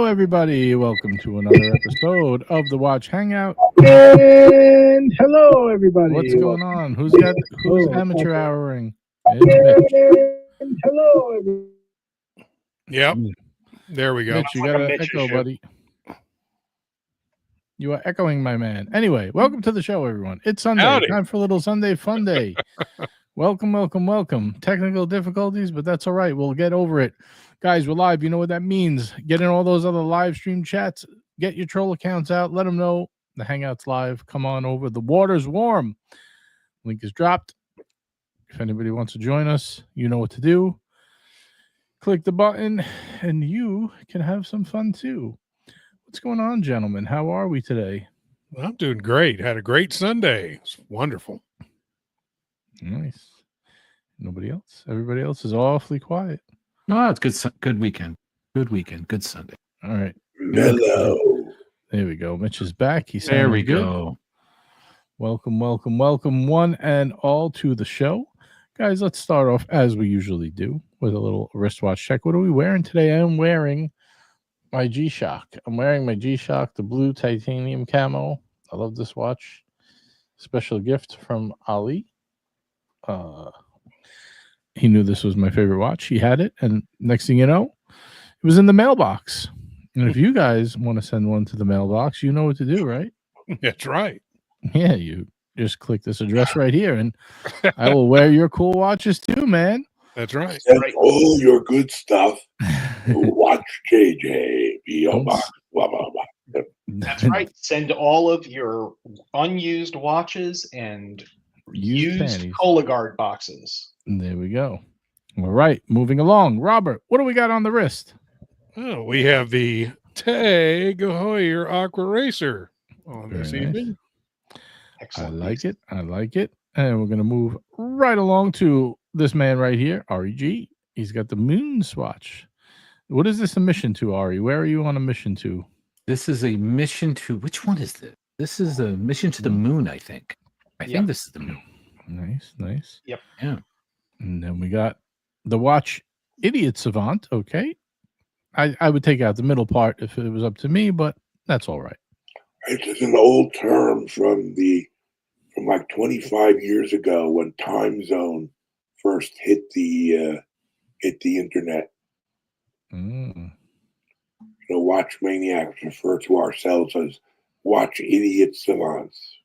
everybody. Welcome to another episode of the Watch Hangout. And hello, everybody. What's going on? Who's amateur houring? It's Mitch. And hello, everybody. Yep. There we go. Mitch, you got to echo, buddy. You are echoing, my man. Anyway, welcome to the show, everyone. It's Sunday. Howdy. Time for a little Sunday fun day. Welcome, welcome, welcome. Technical difficulties, but that's all right. We'll get over it. Guys, we're live. You know what that means. Get in all those other live stream chats. Get your troll accounts out. Let them know the Hangout's live. Come on over. The water's warm. Link is dropped. If anybody wants to join us, you know what to do. Click the button, and you can have some fun, too. What's going on, gentlemen? How are we today? I'm doing great. Had a great Sunday. It's wonderful. Nice. Nobody else? Everybody else is awfully quiet. No, it's good. Good weekend. Good weekend. Good Sunday. All right. Hello. There we go. Mitch is back. He's There we good. go. Welcome, welcome, welcome, one and all to the show. Guys, let's start off as we usually do with a little wristwatch check. What are we wearing today? I'm wearing my G-Shock. I'm wearing my G-Shock, the blue titanium camo. I love this watch. Special gift from Ali. He knew this was my favorite watch. He had it, and next thing you know, it was in the mailbox. And if you guys want to send one to the mailbox, you know what to do, right? That's right. Yeah, you just click this address right here, and I will wear your cool watches too, man. That's right. Send all your good stuff to Watch JJ. Blah, blah, blah. That's right. Send all of your unused watches and used Cologuard boxes. And there we go. All right, moving along. Robert, what do we got on the wrist? Oh, we have the Tag Heuer Aqua Racer on this Very nice. evening. Excellent. I like it. I like it. And we're going to move right along to this man right here, REG. He's got the moon swatch. What is this a mission to, Ari? Where are you on a mission to? This is a mission to which one is this? This is a mission to the moon, I think. I think this is the moon. Nice, nice. Yep. Yeah. And then we got the watch idiot savant. Okay. I would take out the middle part if it was up to me, but that's all right. It's just an old term from like 25 years ago when time zone first hit the internet. Mm. You know, watch maniacs refer to ourselves as watch idiot savants.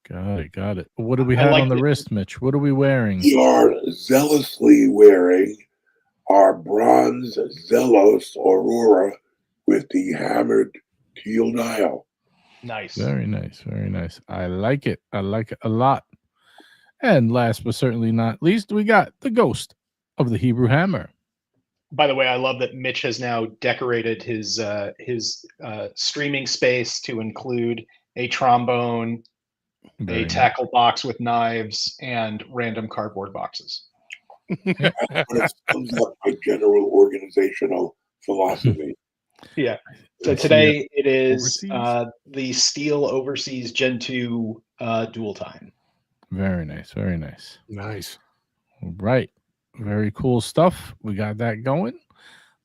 Got it. Got it. What do we have like on the it. wrist, Mitch? What are we wearing? We are zealously wearing our bronze Zelos Aurora with the hammered teal dial. Nice. Very nice. Very nice. I like it. I like it a lot. And last but certainly not least, we got the ghost of the Hebrew hammer. By the way, I love that Mitch has now decorated his streaming space to include a trombone, Very a tackle box with knives, and random cardboard boxes. When it sums up my general organizational philosophy. Yeah. So today it is the Steel Overseas Gen 2 dual time. Very nice. Very nice. Nice. All right. Very cool stuff. We got that going.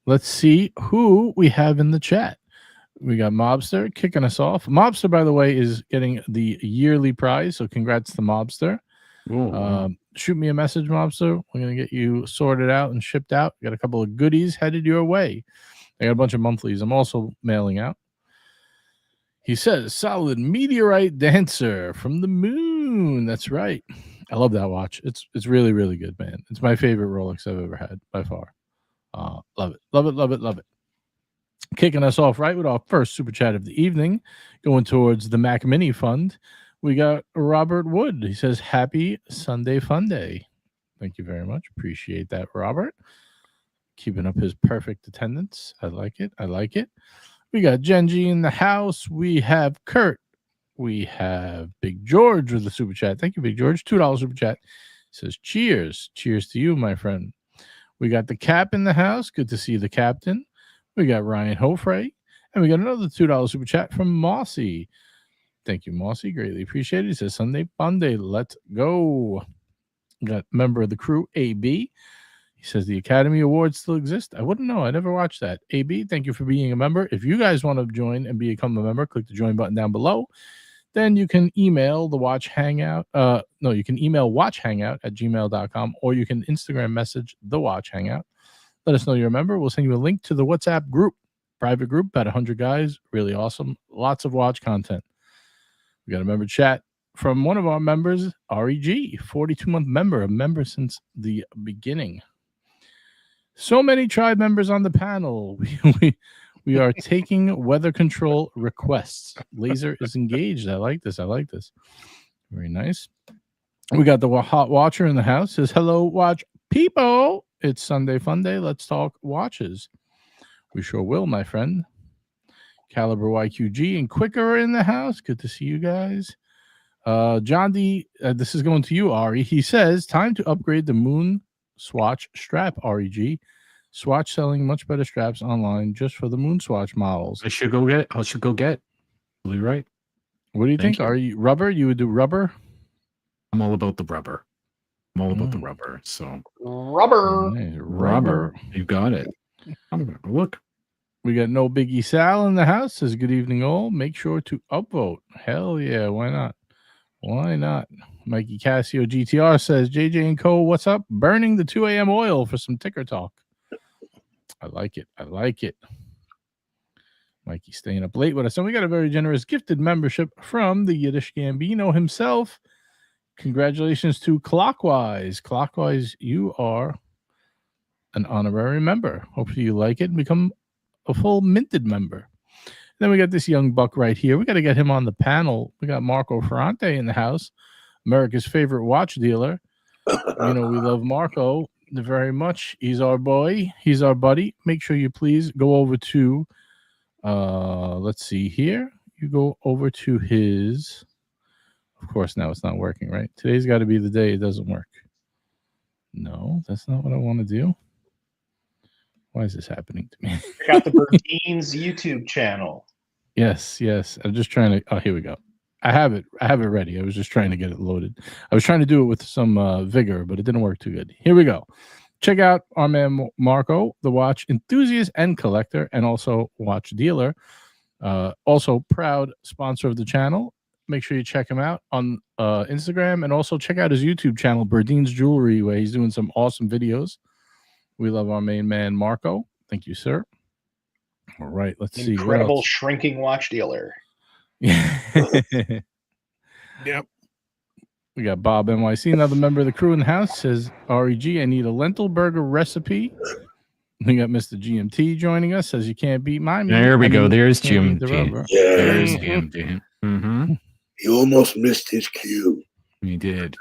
Let's see who we have in the chat. We got Mobster kicking us off. Mobster, by the way, is getting the yearly prize. So congrats to Mobster. Shoot me a message, Mobster. We're going to get you sorted out and shipped out. We got a couple of goodies headed your way. I got a bunch of monthlies I'm also mailing out. He says, solid meteorite dancer from the moon. That's right. I love that watch. It's really, really good, man. It's my favorite Rolex I've ever had by far. Love it. Love it, love it, love it. Kicking us off right with our first super chat of the evening, going towards the Mac Mini Fund. We got Robert Wood. He says, happy Sunday fun day. Thank you very much. Appreciate that, Robert. Keeping up his perfect attendance. I like it. I like it. We got Genji in the house. We have Kurt. We have Big George with the super chat. Thank you, Big George. $2 super chat. Says, cheers. Cheers to you, my friend. We got the Cap in the house. Good to see the captain. We got Ryan Hofrey. And we got another $2 super chat from Mossy. Thank you, Mossy. Greatly appreciated. He says, Sunday fun day. Let's go. We got member of the crew, AB. He says the Academy Awards still exist. I wouldn't know. I never watched that. AB, thank you for being a member. If you guys want to join and become a member, click the join button down below. Then you can email the Watch Hangout. You can email watchhangout@gmail.com, or you can Instagram message the Watch Hangout. Let us know you're a member. We'll send you a link to the WhatsApp group, private group, about 100 guys. Really awesome. Lots of watch content. We got a member chat from one of our members, REG, 42-month member, a member since the beginning. So many tribe members on the panel. We are taking weather control requests. Laser is engaged. I like this. Very nice. We got the hot watcher in the house. Says, hello, watch people. It's Sunday fun day. Let's talk watches. We sure will, my friend. Caliber YQG and Quicker are in the house. Good to see you guys. John D, this is going to you, Ari. He says, time to upgrade the Moon Swatch strap, REG. Swatch selling much better straps online just for the Moon Swatch models. I should go get. Really right. What do you think? Are you rubber? You would do rubber? I'm all about the rubber. So Rubber. You got it. I'm gonna go look. We got No Biggie Sal in the house. Says, good evening, all. Make sure to upvote. Hell yeah, why not? Why not? Mikey Casio GTR says, JJ and Co, what's up? Burning the 2 a.m. oil for some ticker talk. I like it. Mikey staying up late with us. And we got a very generous gifted membership from the Yiddish Gambino himself. Congratulations to Clockwise. Clockwise, you are an honorary member. Hopefully you like it and become a full minted member. Then we got this young buck right here. We got to get him on the panel. We got Marco Ferrante in the house, America's favorite watch dealer. We love Marco very much. He's our boy. He's our buddy. Make sure you please go over to, let's see here. You go over to his, of course, now it's not working, right? Today's got to be the day it doesn't work. No, that's not what I want to do. Why is this happening to me? Got the Berdeen's YouTube channel. Yes. I'm just trying to. Oh, here we go. I have it ready. I was just trying to get it loaded. I was trying to do it with some vigor, but it didn't work too good. Here we go. Check out our man Marco, the watch enthusiast and collector, and also watch dealer. Also proud sponsor of the channel. Make sure you check him out on Instagram, and also check out his YouTube channel, Berdeen's Jewelry, where he's doing some awesome videos. We love our main man, Marco. Thank you, sir. All right, let's see. Incredible shrinking watch dealer. Yep. We got Bob NYC, another member of the crew in the house. Says, REG, I need a lentil burger recipe. We got Mr. GMT joining us. Says, you can't beat my meat. There we go. There's GMT. GMT. Yeah, There's GMT. Mm-hmm. he almost missed his cue. He did.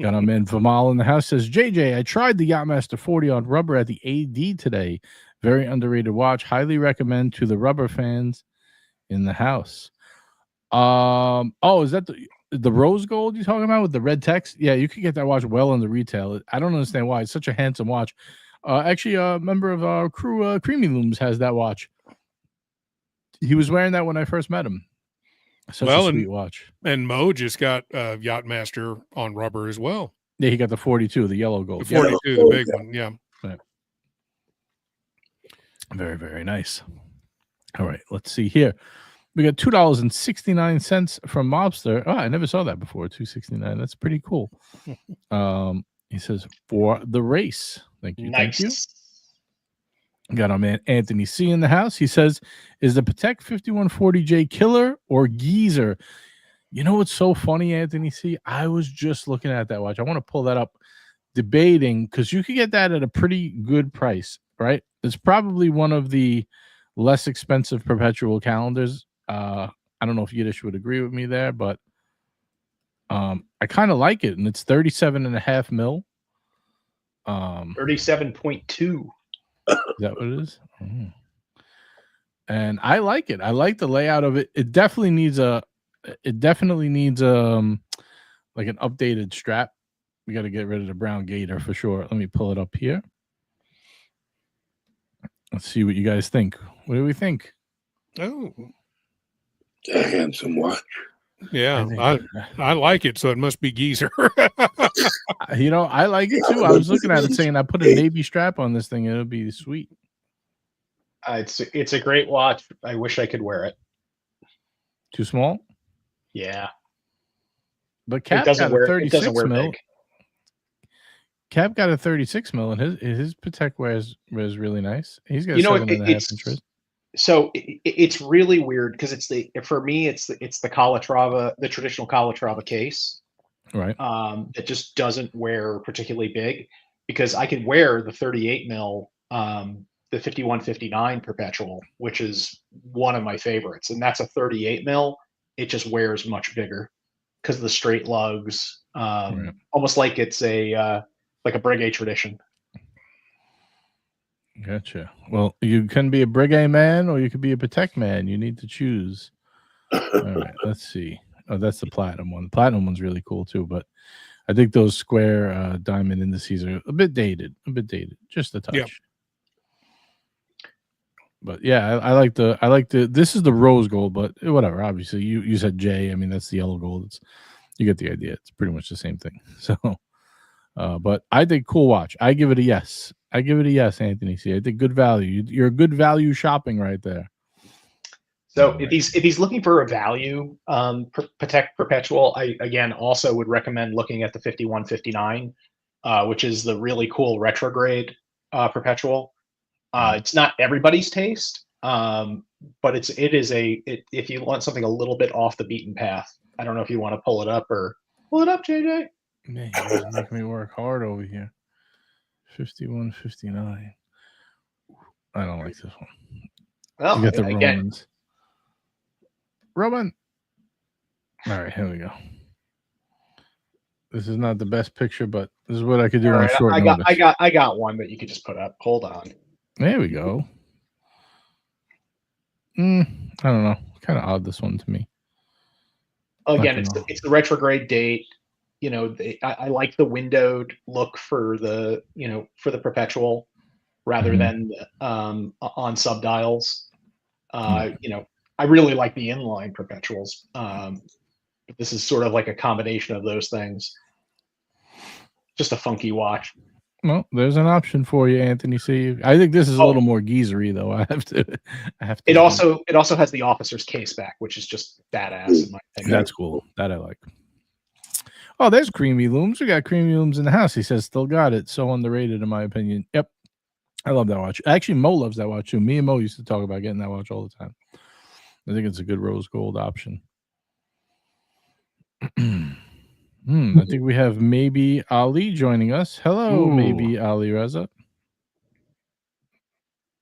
Got our man Vamal in the house. Says, JJ, I tried the Yachtmaster 40 on rubber at the AD today. Very underrated watch. Highly recommend to the rubber fans in the house. Is that the rose gold you're talking about with the red text? Yeah, you could get that watch well in the retail. I don't understand why. It's such a handsome watch. Actually, a member of our crew, Creamy Looms, has that watch. He was wearing that when I first met him. Such a sweet watch. And Mo just got Yachtmaster on rubber as well. Yeah, he got the 42, the yellow gold. The 42, the big one. Yeah. Right. Very, very nice. All right, let's see here. We got $2.69 from Mobster. Oh, I never saw that before. $2.69. That's pretty cool. He says, for the race. Thank you. Nice. Thank you. Got our man Anthony C in the house. He says, is the Patek 5140J killer or geezer? You know what's so funny, Anthony C? I was just looking at that watch. I want to pull that up, debating, because you could get that at a pretty good price, right? It's probably one of the less expensive perpetual calendars. I don't know if Yiddish would agree with me there, but I kind of like it, and it's 37.5 mil. 37.2. Is that what it is? Oh. And I like it. I like the layout of it. It definitely needs like an updated strap. We got to get rid of the brown gator for sure. Let me pull it up here. Let's see what you guys think. What do we think? Oh. It's a handsome watch. Yeah, think- I like it, so it must be geezer. You know, I like it too. I was looking at it saying I put a navy strap on this thing, it'll be sweet. It's a great watch. I wish I could wear it. Too small? Yeah, But it Cap doesn't got a wear. It doesn't 36 wear mil. big. Cap got a 36 mil, and his Patek wears really nice. He's got You know, 7.5 inch wrist. So it's really weird because for me it's the Calatrava, the traditional Calatrava case, Right. that just doesn't wear particularly big, because I can wear the 38 mil, the 5159 perpetual, which is one of my favorites, and that's a 38 mil. It just wears much bigger because of the straight lugs, Right. almost like it's a Breguet tradition. Gotcha. Well, you can be a Breguet man or you could be a Patek man. You need to choose. All right, let's see. Oh, that's the platinum one. The platinum one's really cool too, but I think those square diamond indices are a bit dated. Just a touch. Yep. But yeah, I like the this is the rose gold, but whatever. Obviously, you said J. I mean, that's the yellow gold. You get the idea. It's pretty much the same thing. So, but I think cool watch. I give it a yes. Anthony C. I think good value. You're a good value shopping right there. So if he's looking for a value Patek Perpetual, I again also would recommend looking at the 5159, which is the really cool retrograde Perpetual. It's not everybody's taste, but if you want something a little bit off the beaten path. I don't know if you want to pull it up, JJ. Man, you guys are making me work hard over here. 5159. I don't like this one. Well, You got the again, Romans. Roman. All right, here we go. This is not the best picture, but this is what I could do on short notice. I got one that you could just put up. Hold on. There we go. I don't know. Kind of odd, this one to me. Again, it's the retrograde date. You know, I like the windowed look for the Perpetual rather than on subdials. You know, I really like the inline Perpetuals, but this is sort of like a combination of those things. Just a funky watch. Well, there's an option for you, Anthony C. I think this is a little more geezery, though. I have to. It also has the officer's case back, which is just badass in my opinion. That's cool. That I like. Oh, there's Creamy Looms. We got Creamy Looms in the house. He says still got it. So underrated, in my opinion. Yep. I love that watch. Actually, Mo loves that watch too. Me and Mo used to talk about getting that watch all the time. I think it's a good rose gold option. I think we have maybe Ali joining us. Hello, maybe Ali Reza.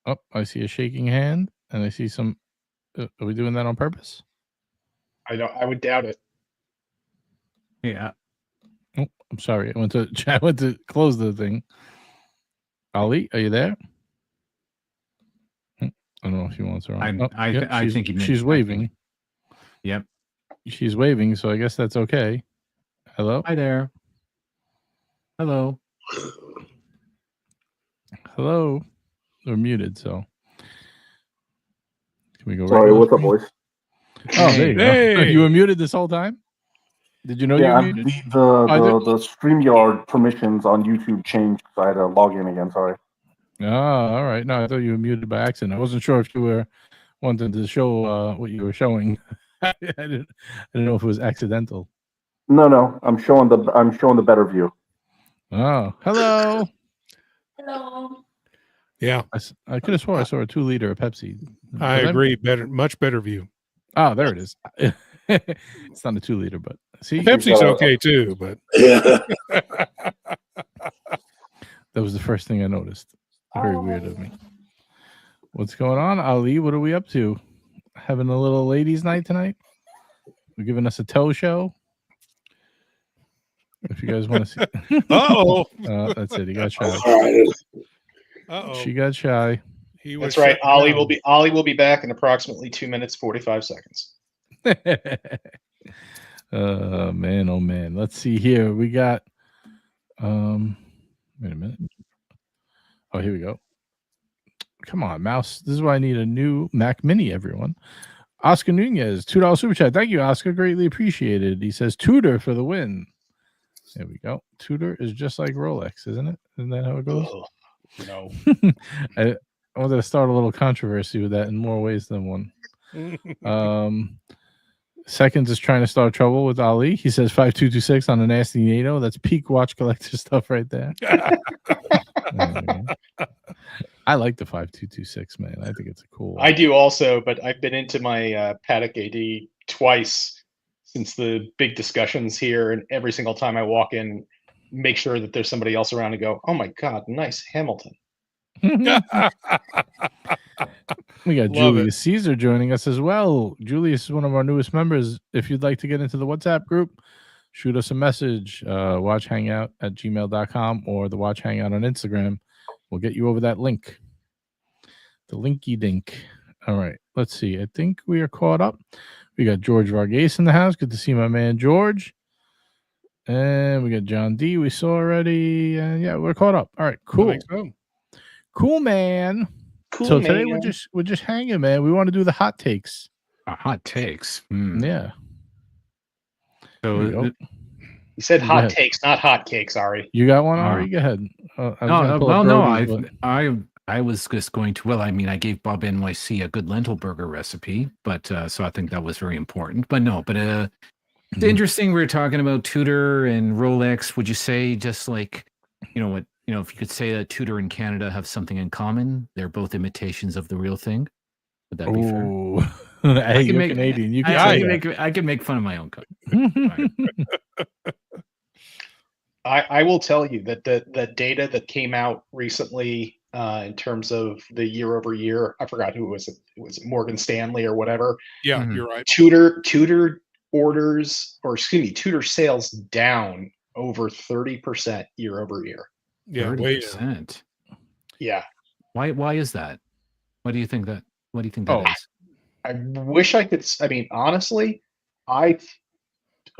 Oh, I see a shaking hand, and I see some. Are we doing that on purpose? I would doubt it. Yeah. Oh, I'm sorry. I went to close the thing. Ali, are you there? I don't know if he wants her on. I think she's waving. Yep. She's waving, so I guess that's okay. Hello? Hi there. Hello. Hello. We're muted, so can we go Sorry, what's up, boys? Oh, there you go. Hey. You were muted this whole time? Did you know you were muted? The StreamYard permissions on YouTube changed, so I had to log in again. Sorry. Oh, all right. No, I thought you were muted by accident. I wasn't sure if you were wanting to show what you were showing. I didn't know if it was accidental. No, I'm showing the better view. Oh, hello. Hello. Yeah, I could have swore I saw a 2-liter of Pepsi. I agree. Much better view. Oh, there it is. It's not a 2-liter, but see, Pepsi's okay too, but that was the first thing I noticed. Very weird of me. What's going on, Ali? What are we up to? Having a little ladies' night tonight? We're giving us a toe show. If you guys want to see. That's it. He got shy. She got shy. That's right. Ollie will be back in approximately 2 minutes 45 seconds. Oh man. Let's see here. We got wait a minute. Oh, here we go. Come on, mouse. This is why I need a new Mac Mini, everyone. Oscar Nunez, $2 super chat. Thank you, Oscar. Greatly appreciated. He says Tudor for the win. There we go. Tudor is just like Rolex, isn't it? Isn't that how it goes? Ugh, no. I wanted to start a little controversy with that in more ways than one. Seconds is trying to start trouble with Ali. He says 5226 on a nasty NATO. That's peak watch collector stuff right there. I like the 5226, man. I think it's a cool watch. I do also, but I've been into my Patek AD twice since the big discussions here, and every single time I walk in, make sure that there's somebody else around and go, "Oh my God, nice Hamilton." We got Love Julius Caesar joining us as well. Julius is one of our newest members. If you'd like to get into the WhatsApp group, shoot us a message, watchhangout@gmail.com or the Watch Hangout on Instagram. We'll get you over that link. The linky dink. All right, let's see. I think we are caught up. We got George Vargas in the house. Good to see my man George. And we got John D. We saw already. Yeah, we're caught up. All right, cool. I think so. Cool, man. Cool, So man. today we're just hanging, man. We want to do the hot takes. Hot takes. Mm. Yeah. So There you go. You said Go hot ahead. takes, not hot cakes, Ari. You got one, Ari? Go ahead. I was just going to. Well, I mean, I gave Bob NYC a good lentil burger recipe, but so I think that was very important. But no, but it's interesting. We were talking about Tudor and Rolex. Would you say just like, what, if you could say that Tudor and Canada have something in common, they're both imitations of the real thing. Would that be fair? Ooh. Hey, you're Canadian. You can I can make fun of my own country. I will tell you that the data that came out recently in terms of the year over year, I forgot who it was. It was Morgan Stanley or whatever. Yeah, Mhm. you're right. Tudor orders, or excuse me, Tudor sales down over 30% year over year. Yeah, way down. 30%. Yeah. Why is that? What do you think that is? I wish I could. I mean, honestly, I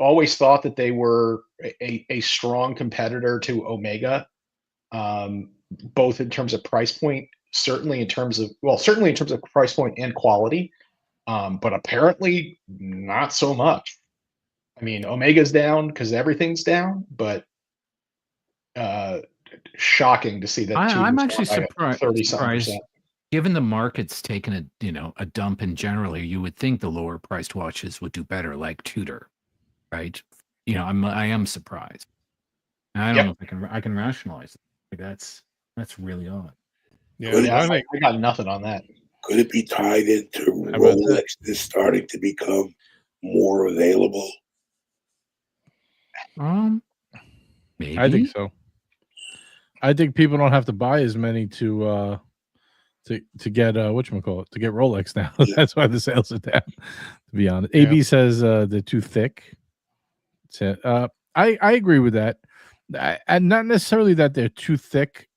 always thought that they were a strong competitor to Omega, both in terms of price point, certainly in terms of price point and quality, but apparently not so much. I mean, Omega's down because everything's down, but shocking to see that. I'm Tudor's actually down by 30-something surprised. percent. Given the market's taken a dump in generally, you would think the lower priced watches would do better, like Tudor, right? I am surprised. And I don't know if I can rationalize it. Like that's really odd. Yeah, Yeah, I think I got nothing on that. Could it be tied into How about that? Rolex is starting to become more available? Maybe. I think so. I think people don't have to buy as many to get whatchamacallit, to get Rolex now. That's why the sales are down, to be honest. Yeah. AB says they're too thick. I agree with that. And not necessarily that they're too thick.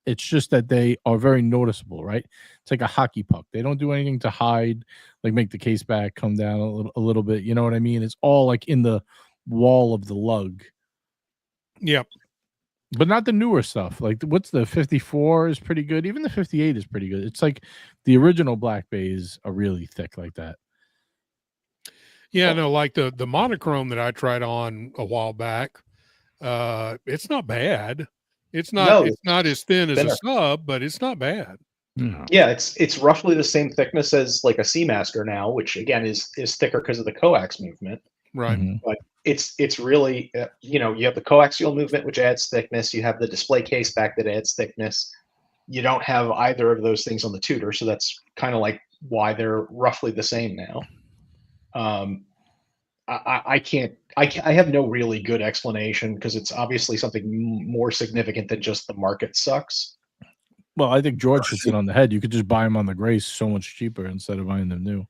It's just that they are very noticeable, right? It's like a hockey puck. They don't do anything to hide, like make the case back come down a little bit. You know what I mean? It's all like in the wall of the lug. Yep. But not the newer stuff. Like what's the 54 is pretty good. Even the 58 is pretty good. It's like the original Black Bays are really thick like that. Yeah, no, like the monochrome that I tried on a while back. It's not bad. It's not as thin as a sub, but it's not bad. Yeah, it's roughly the same thickness as like a Seamaster now, which again is thicker because of the coax movement. Right. Mm-hmm. But it's really you have the coaxial movement, which adds thickness. You have the display case back that adds thickness. You don't have either of those things on the Tudor, so that's kind of like why they're roughly the same now. I have no really good explanation because it's obviously something more significant than just the market sucks. Well, I think George hits it on the head. You could just buy them on the gray so much cheaper instead of buying them new.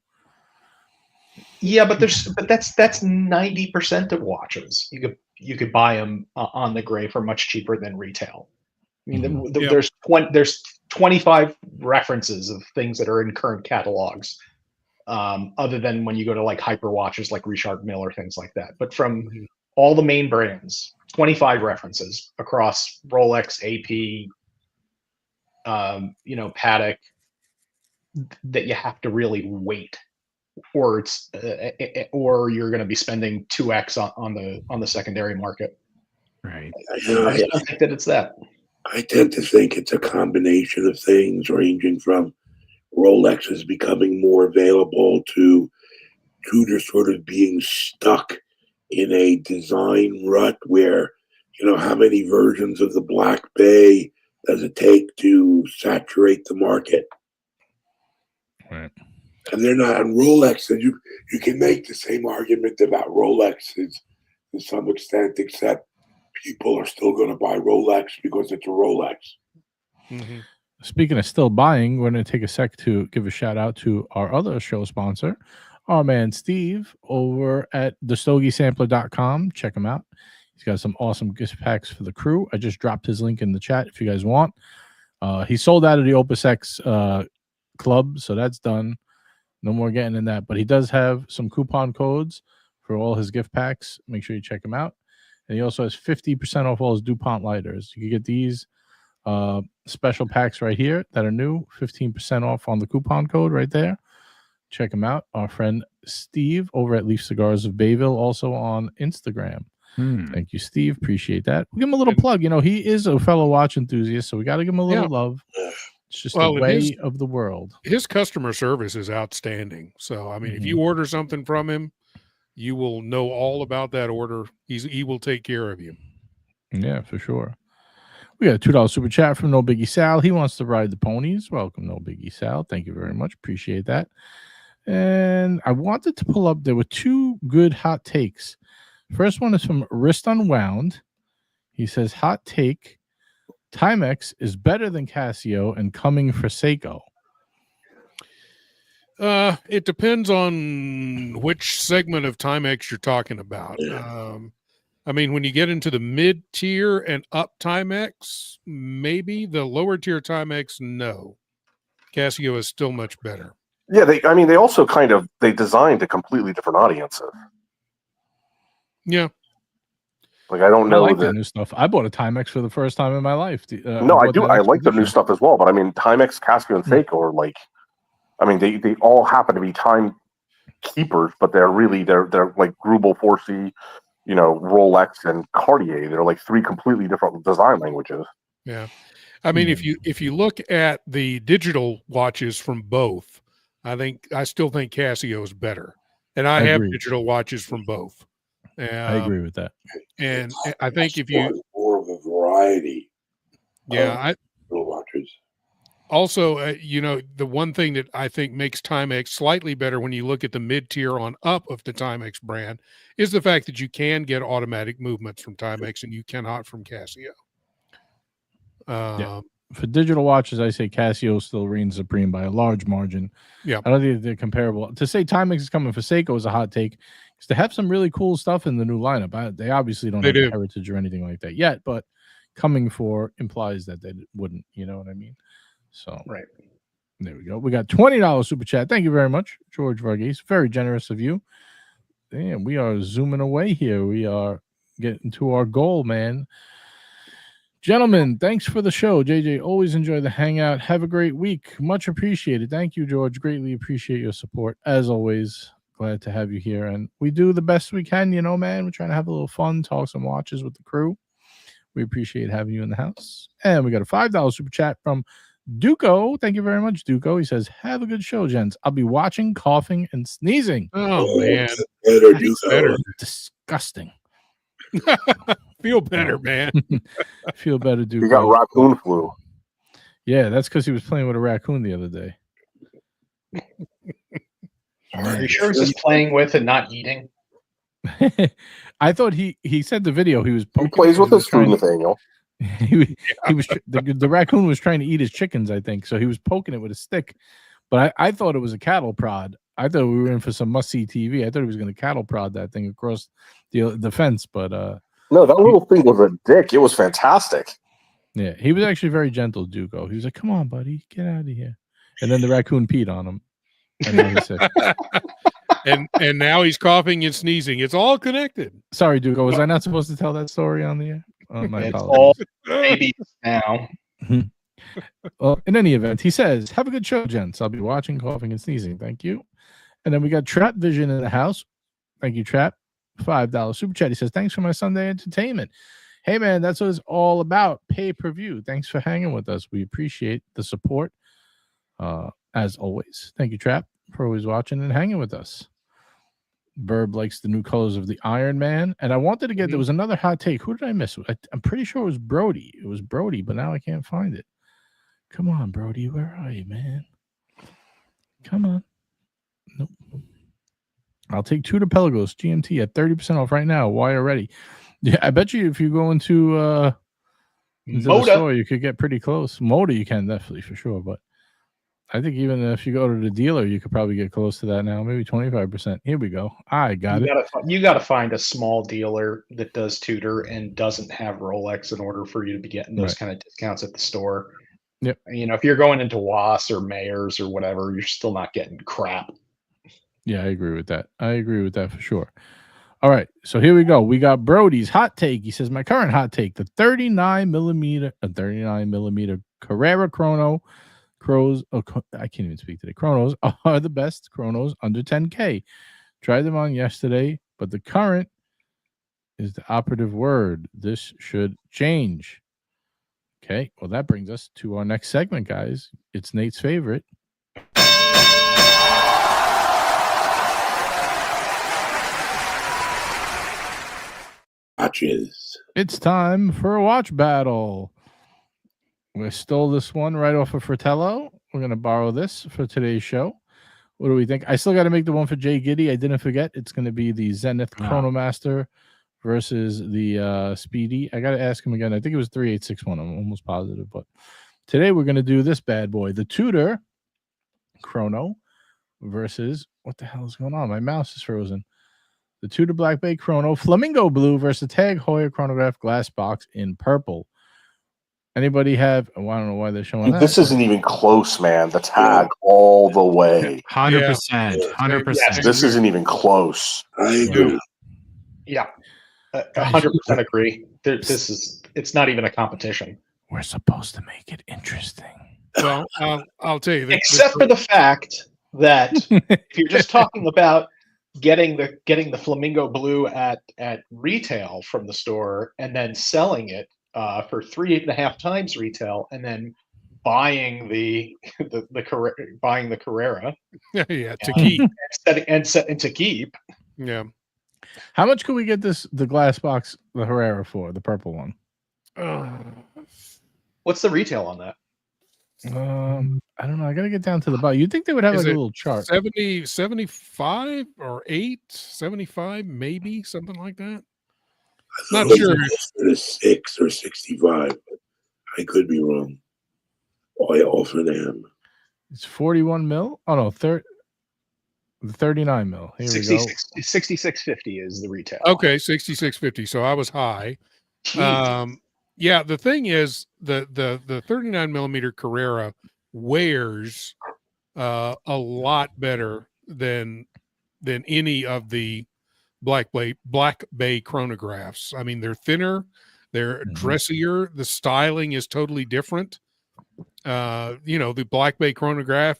Yeah, but that's 90% of watches. You could buy them on the gray for much cheaper than retail. I mean, there's 25 references of things that are in current catalogs, other than when you go to like hyper watches like Richard Mille or things like that. But from all the main brands, 25 references across Rolex, AP, Patek, that you have to really wait or it's or you're going to be spending 2x on the secondary market. Right. I just don't think that it's that. I tend to think it's a combination of things, ranging from Rolex is becoming more available to Tudor sort of being stuck in a design rut where, how many versions of the Black Bay does it take to saturate the market? Right. And they're not on Rolex. And you can make the same argument about Rolexes to some extent, except people are still going to buy Rolex because it's a Rolex. Mm-hmm. Speaking of still buying, we're going to take a sec to give a shout out to our other show sponsor, our man Steve over at thestogiesampler.com. Check him out. He's got some awesome gift packs for the crew. I just dropped his link in the chat if you guys want. He sold out of the Opus X club, so that's done. No more getting in that. But he does have some coupon codes for all his gift packs. Make sure you check him out. And he also has 50% off all his DuPont lighters. You can get these special packs right here that are new, 15% off on the coupon code right there. Check him out. Our friend Steve over at Leaf Cigars of Bayville, also on Instagram. Thank you, Steve. Appreciate that. We'll give him a little plug. He is a fellow watch enthusiast, so we got to give him a little love. It's just the way of the world. His customer service is outstanding. So, I mean, if you order something from him, you will know all about that order. He will take care of you. Yeah, for sure. We got a $2 super chat from No Biggie Sal. He wants to ride the ponies. Welcome, No Biggie Sal. Thank you very much. Appreciate that. And I wanted to pull up, there were two good hot takes. First one is from Wrist Unwound. He says, hot take, Timex is better than Casio and coming for Seiko. It depends on which segment of Timex you're talking about. I mean, when you get into the mid-tier and up Timex, maybe. The lower tier Timex, no. Casio is still much better. Yeah, they also they designed a completely different audience. Yeah. Like, I don't know I like that new stuff. I bought a Timex for the first time in my life. No, I do. I like the new stuff as well. But I mean, Timex, Casio, and Seiko are like, I mean, they all happen to be time keepers, but they're like Grubel 4C, Rolex and Cartier. They're like three completely different design languages. Yeah. I mean, if you look at the digital watches from both, I still think Casio is better. And I have digital watches from both. I agree with that. And I think if you more of a variety. Yeah, watches. Also, the one thing that I think makes Timex slightly better when you look at the mid-tier on up of the Timex brand is the fact that you can get automatic movements from Timex and you cannot from Casio. For digital watches, I say Casio still reigns supreme by a large margin. Yeah. I don't think they're comparable. To say Timex is coming for Seiko is a hot take, because they have some really cool stuff in the new lineup. They obviously don't have heritage or anything like that yet, but coming for implies that they wouldn't. You know what I mean? So there we go. We got $20 super chat. Thank you very much, George Varghese. Very generous of you. Damn, we are zooming away here. We are getting to our goal, man. Gentlemen, thanks for the show. JJ, always enjoy the hangout. Have a great week. Much appreciated. Thank you, George. Greatly appreciate your support. As always, glad to have you here. And we do the best we can, man. We're trying to have a little fun, talk some watches with the crew. We appreciate having you in the house. And we got a $5 super chat from Duco. Thank you very much, Duco. He says, have a good show, gents. I'll be watching, coughing, and sneezing. Oh man. Better. Disgusting. Feel better, man. Feel better, Duco. You got raccoon flu. Yeah, that's because he was playing with a raccoon the other day. Are you sure he's just playing with and not eating? I thought he said the video he was He plays with his food, Nathaniel. He was the raccoon was trying to eat his chickens, I think, so he was poking it with a stick. But I thought it was a cattle prod. I thought we were in for some must-see TV. I thought he was going to cattle prod that thing across the fence, but no, that little thing was a dick. It was fantastic. Yeah, he was actually very gentle, Duco. He was like, "Come on, buddy, get out of here." And then the raccoon peed on him. And then he said, and now he's coughing and sneezing. It's all connected. Sorry, Duco. Was I not supposed to tell that story on the air? My It's apologies. all babies now. Well, in any event, he says, have a good show, gents. I'll be watching, coughing, and sneezing. Thank you. And then we got Trap Vision in the house. Thank you, Trap. $5 super chat. He says, thanks for my Sunday entertainment. Hey, man, that's what it's all about. Pay-per-view. Thanks for hanging with us. We appreciate the support, as always. Thank you, Trap, for always watching and hanging with us. Verb likes the new colors of the Iron Man. And I wanted to get, there was another hot take. Who did I miss? I'm pretty sure it was Brody. It was Brody, but now I can't find it. Come on, Brody. Where are you, man? Come on. Nope. I'll take Tudor Pelagos GMT at 30% off right now. Why already? Yeah, I bet you if you go into the store, you could get pretty close. Moda, you can definitely for sure, but I think even if you go to the dealer, you could probably get close to that now, maybe 25%. Here we go. I got it. You got to find a small dealer that does Tudor and doesn't have Rolex in order for you to be getting those kind of discounts at the store. Yep. You know, if you're going into Was or Mayors or whatever, you're still not getting crap. Yeah, I agree with that. I agree with that for sure. All right, so here we go. We got Brody's hot take. He says, my current hot take, the 39 millimeter Carrera Chrono Crows. Oh, I can't even speak today. Chronos are the best chronos under 10K. Tried them on yesterday, but the current is the operative word. This should change. Okay, well, that brings us to our next segment, guys. It's Nate's favorite. Watches. It's time for a watch battle. We stole this one right off of Fratello. We're going to borrow this for today's show. What do we think? I still got to make the one for Jay Giddy. I didn't forget. It's going to be the Zenith Chronomaster versus the Speedy. I got to ask him again. I think it was 3861. I'm almost positive. But today we're going to do this bad boy. The Tudor Chrono versus, what the hell is going on? My mouse is frozen. The Tudor Black Bay Chrono Flamingo Blue versus Tag Heuer Chronograph Glass Box in purple. Anybody have? Oh, I don't know why they're showing that. This isn't even close, man. The tag all the way. 100%. 100%. This isn't even close. I agree. Yeah, 100% agree. It's not even a competition. We're supposed to make it interesting. Well, I'll tell you. Except for the fact that if you're just talking about getting the Flamingo Blue at retail from the store and then selling it for 3.5 times retail, and then buying the Carrera, to keep and to keep. Yeah. How much could we get the glass box, the Carrera, for the purple one? What's the retail on that? I don't know. I gotta get down to the bottom. You'd think they would have like a little chart. 70, 75 or 75, maybe something like that. Not sure. It's 6 or 65. I could be wrong. I often am. It's 41 mil. Oh no, 39 mil. Here 66.50 is the retail. Okay, 66.50. So I was high. Yeah, the thing is the 39 millimeter Carrera wears a lot better than any of the Black Bay chronographs. I mean, they're thinner, they're dressier. The styling is totally different. The Black Bay chronograph,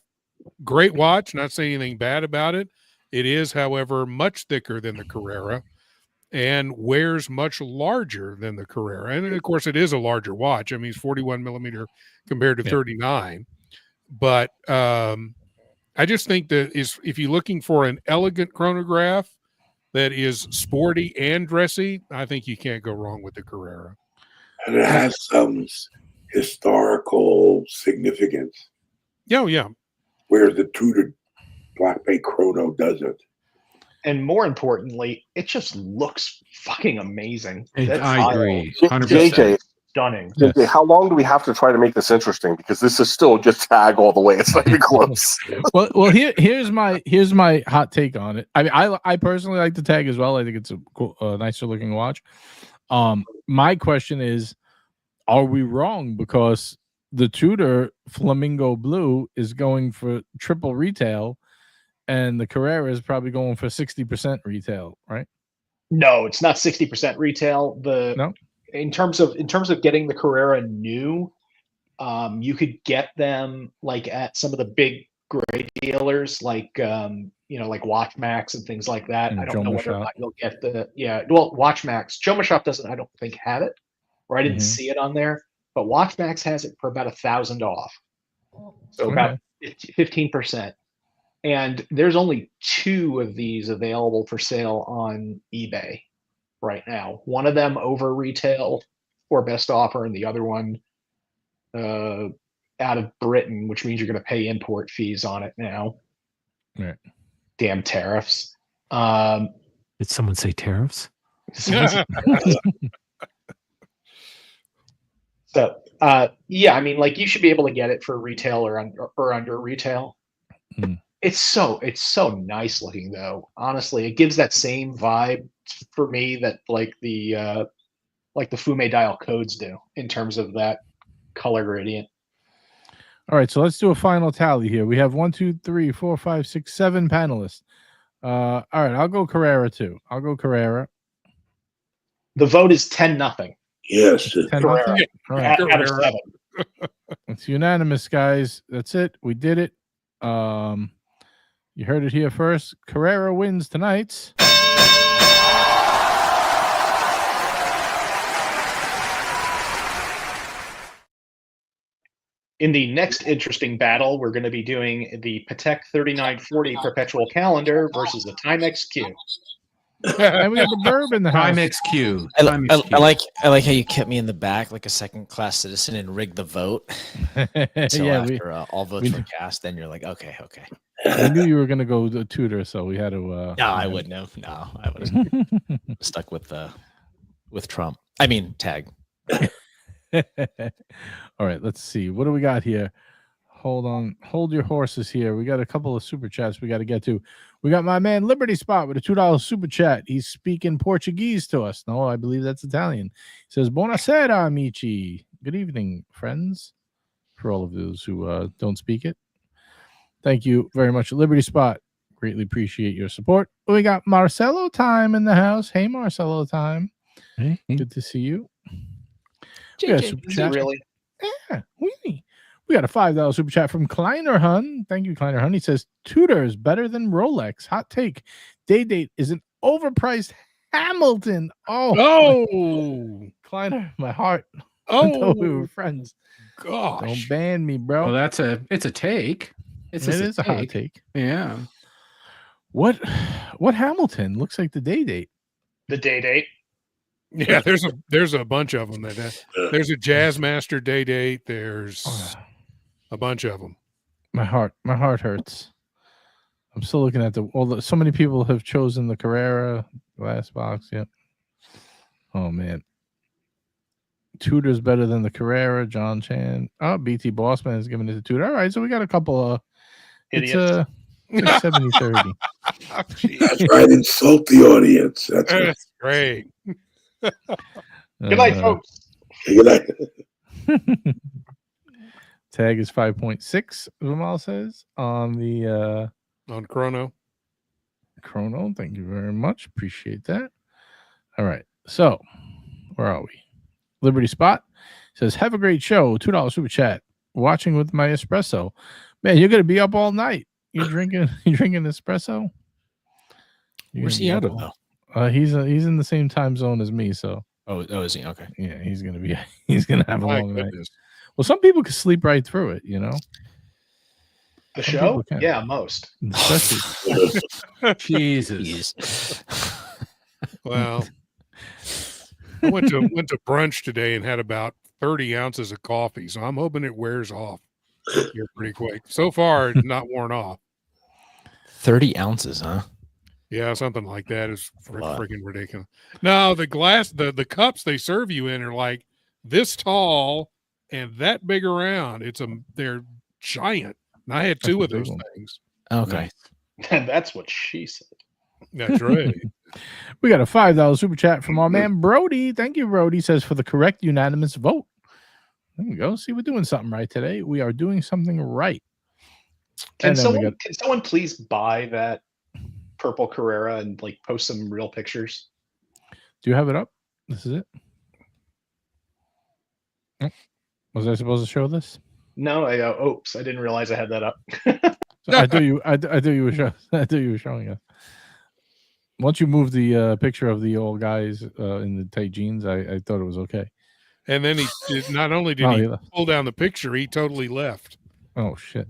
great watch. Not saying anything bad about it. It is, however, much thicker than the Carrera and wears much larger than the Carrera. And of course, it is a larger watch. I mean, it's 41 millimeter compared to 39. But I just think that if you're looking for an elegant chronograph that is sporty and dressy, I think you can't go wrong with the Carrera. And it has some historical significance. Yeah. Where the Tudor Black Bay Chrono doesn't. And more importantly, it just looks fucking amazing. I agree. 100%. JJ, stunning. JJ, how long do we have to try to make this interesting? Because this is still just tag all the way. It's not even close. well, here's my hot take on it. I mean, I personally like the tag as well. I think it's a cool, nicer looking watch. My question is, are we wrong? Because the Tudor Flamingo Blue is going for triple retail, and the Carrera is probably going for 60% retail, right? No, it's not 60% retail. No. In terms of getting the Carrera new, you could get them like at some of the big gray dealers, like like WatchMax and things like that. And I don't know Joma whether or Shop. not you'll get well, WatchMax. Joma Shop doesn't, I don't think, have it, or I didn't Mhm. see it on there. But WatchMax has it for about $1,000 off, so about 15%. And there's only 2 of these available for sale on eBay right now. One of them over retail or best offer, and the other one out of Britain, which means you're going to pay import fees on it now. Right. Damn tariffs. Did someone say tariffs? So, yeah, I mean, like, you should be able to get it for retail or under retail. Mm. It's so nice looking, though. Honestly, it gives that same vibe for me that like the Fume dial codes do in terms of that color gradient. All right, so let's do a final tally here. We have 1, 2, 3, 4, 5, 6, 7 panelists. All right, I'll go Carrera too. I'll go Carrera. The vote is 10-0. Yes. 10-0. Carrera. All right, Out of 7. it's unanimous, guys. That's it. We did it. You heard it here first. Carrera wins tonight's. In the next interesting battle, we're going to be doing the Patek 3940 perpetual calendar versus the Timex Q. And we got the Burb in the house. Timex Q. I like how you kept me in the back like a second-class citizen and rigged the vote. So Yeah, after all votes were cast, then you're like, okay. we knew you were going to go to Tudor, so we had to. No, I wouldn't have. No, I would have stuck with Trump. I mean, tag. All right, let's see. What do we got here? Hold on. Hold your horses here. We got a couple of super chats we got to get to. We got my man Liberty Spot with a $2 super chat. He's speaking Portuguese to us. No, I believe that's Italian. He says, Buonasera, amici. Good evening, friends. For all of those who don't speak it. Thank you very much, Liberty Spot. Greatly appreciate your support. We got Marcelo Time in the house. Hey, Marcelo Time. Hey. Good to see you. We got a super chat. Really? Yeah, we got a $5 super chat from Kleiner Hun. Thank you, Kleiner Hun. He says Tudor is better than Rolex. Hot take. Day date is an overpriced Hamilton. Oh, Kleiner, my heart. I thought we were friends. Gosh, don't ban me, bro. Well, it's a take. It is a hot take. Yeah. What Hamilton looks like the day date? The day date. Yeah, there's a bunch of them. There's a Jazz Master day date. There's a bunch of them. My heart hurts. I'm still looking at so many people have chosen the Carrera glass box. Yep. Oh man, Tudor's better than the Carrera. John Chan. Oh, BT Bossman is giving it to Tudor. All right, so we got a couple of idiots. It's 70-30. That's right. Insult the audience. That's great. Good night, folks. Good night. Tag is 5.6. Vimal says on the on Chrono. Thank you very much. Appreciate that. All right. So where are we? Liberty Spot says, have a great show. $2 super chat. Watching with my espresso. Man, you're gonna be up all night. You drinking espresso? Where's he out of though? He's in the same time zone as me, so is he? Okay. Yeah, he's gonna have a long night. Goodness. Well, some people can sleep right through it, you know. The Some show? people can. Yeah, most. Especially. Jesus. Well, I went to brunch today and had about 30 ounces of coffee, so I'm hoping it wears off here pretty quick. So far, it's not worn off. 30 ounces, huh? Yeah, something like that is freaking ridiculous. No, the glass, the cups they serve you in are like this tall and that big around. They're giant. And I had 2 of those things. Okay. That's what she said. That's right. We got a $5 super chat from our man Brody. Thank you, Brody. Says for the correct unanimous vote. There we go. See, we're doing something right today. We are doing something right. Can someone please buy that purple Carrera and like post some real pictures? Do you have it up? This is it. Was I supposed to show this? No, oops, I didn't realize I had that up. So I thought you were showing us. Once you moved the picture of the old guys in the tight jeans, I thought it was okay. And then he did, not only did he pull down the picture, he totally left. Oh shit!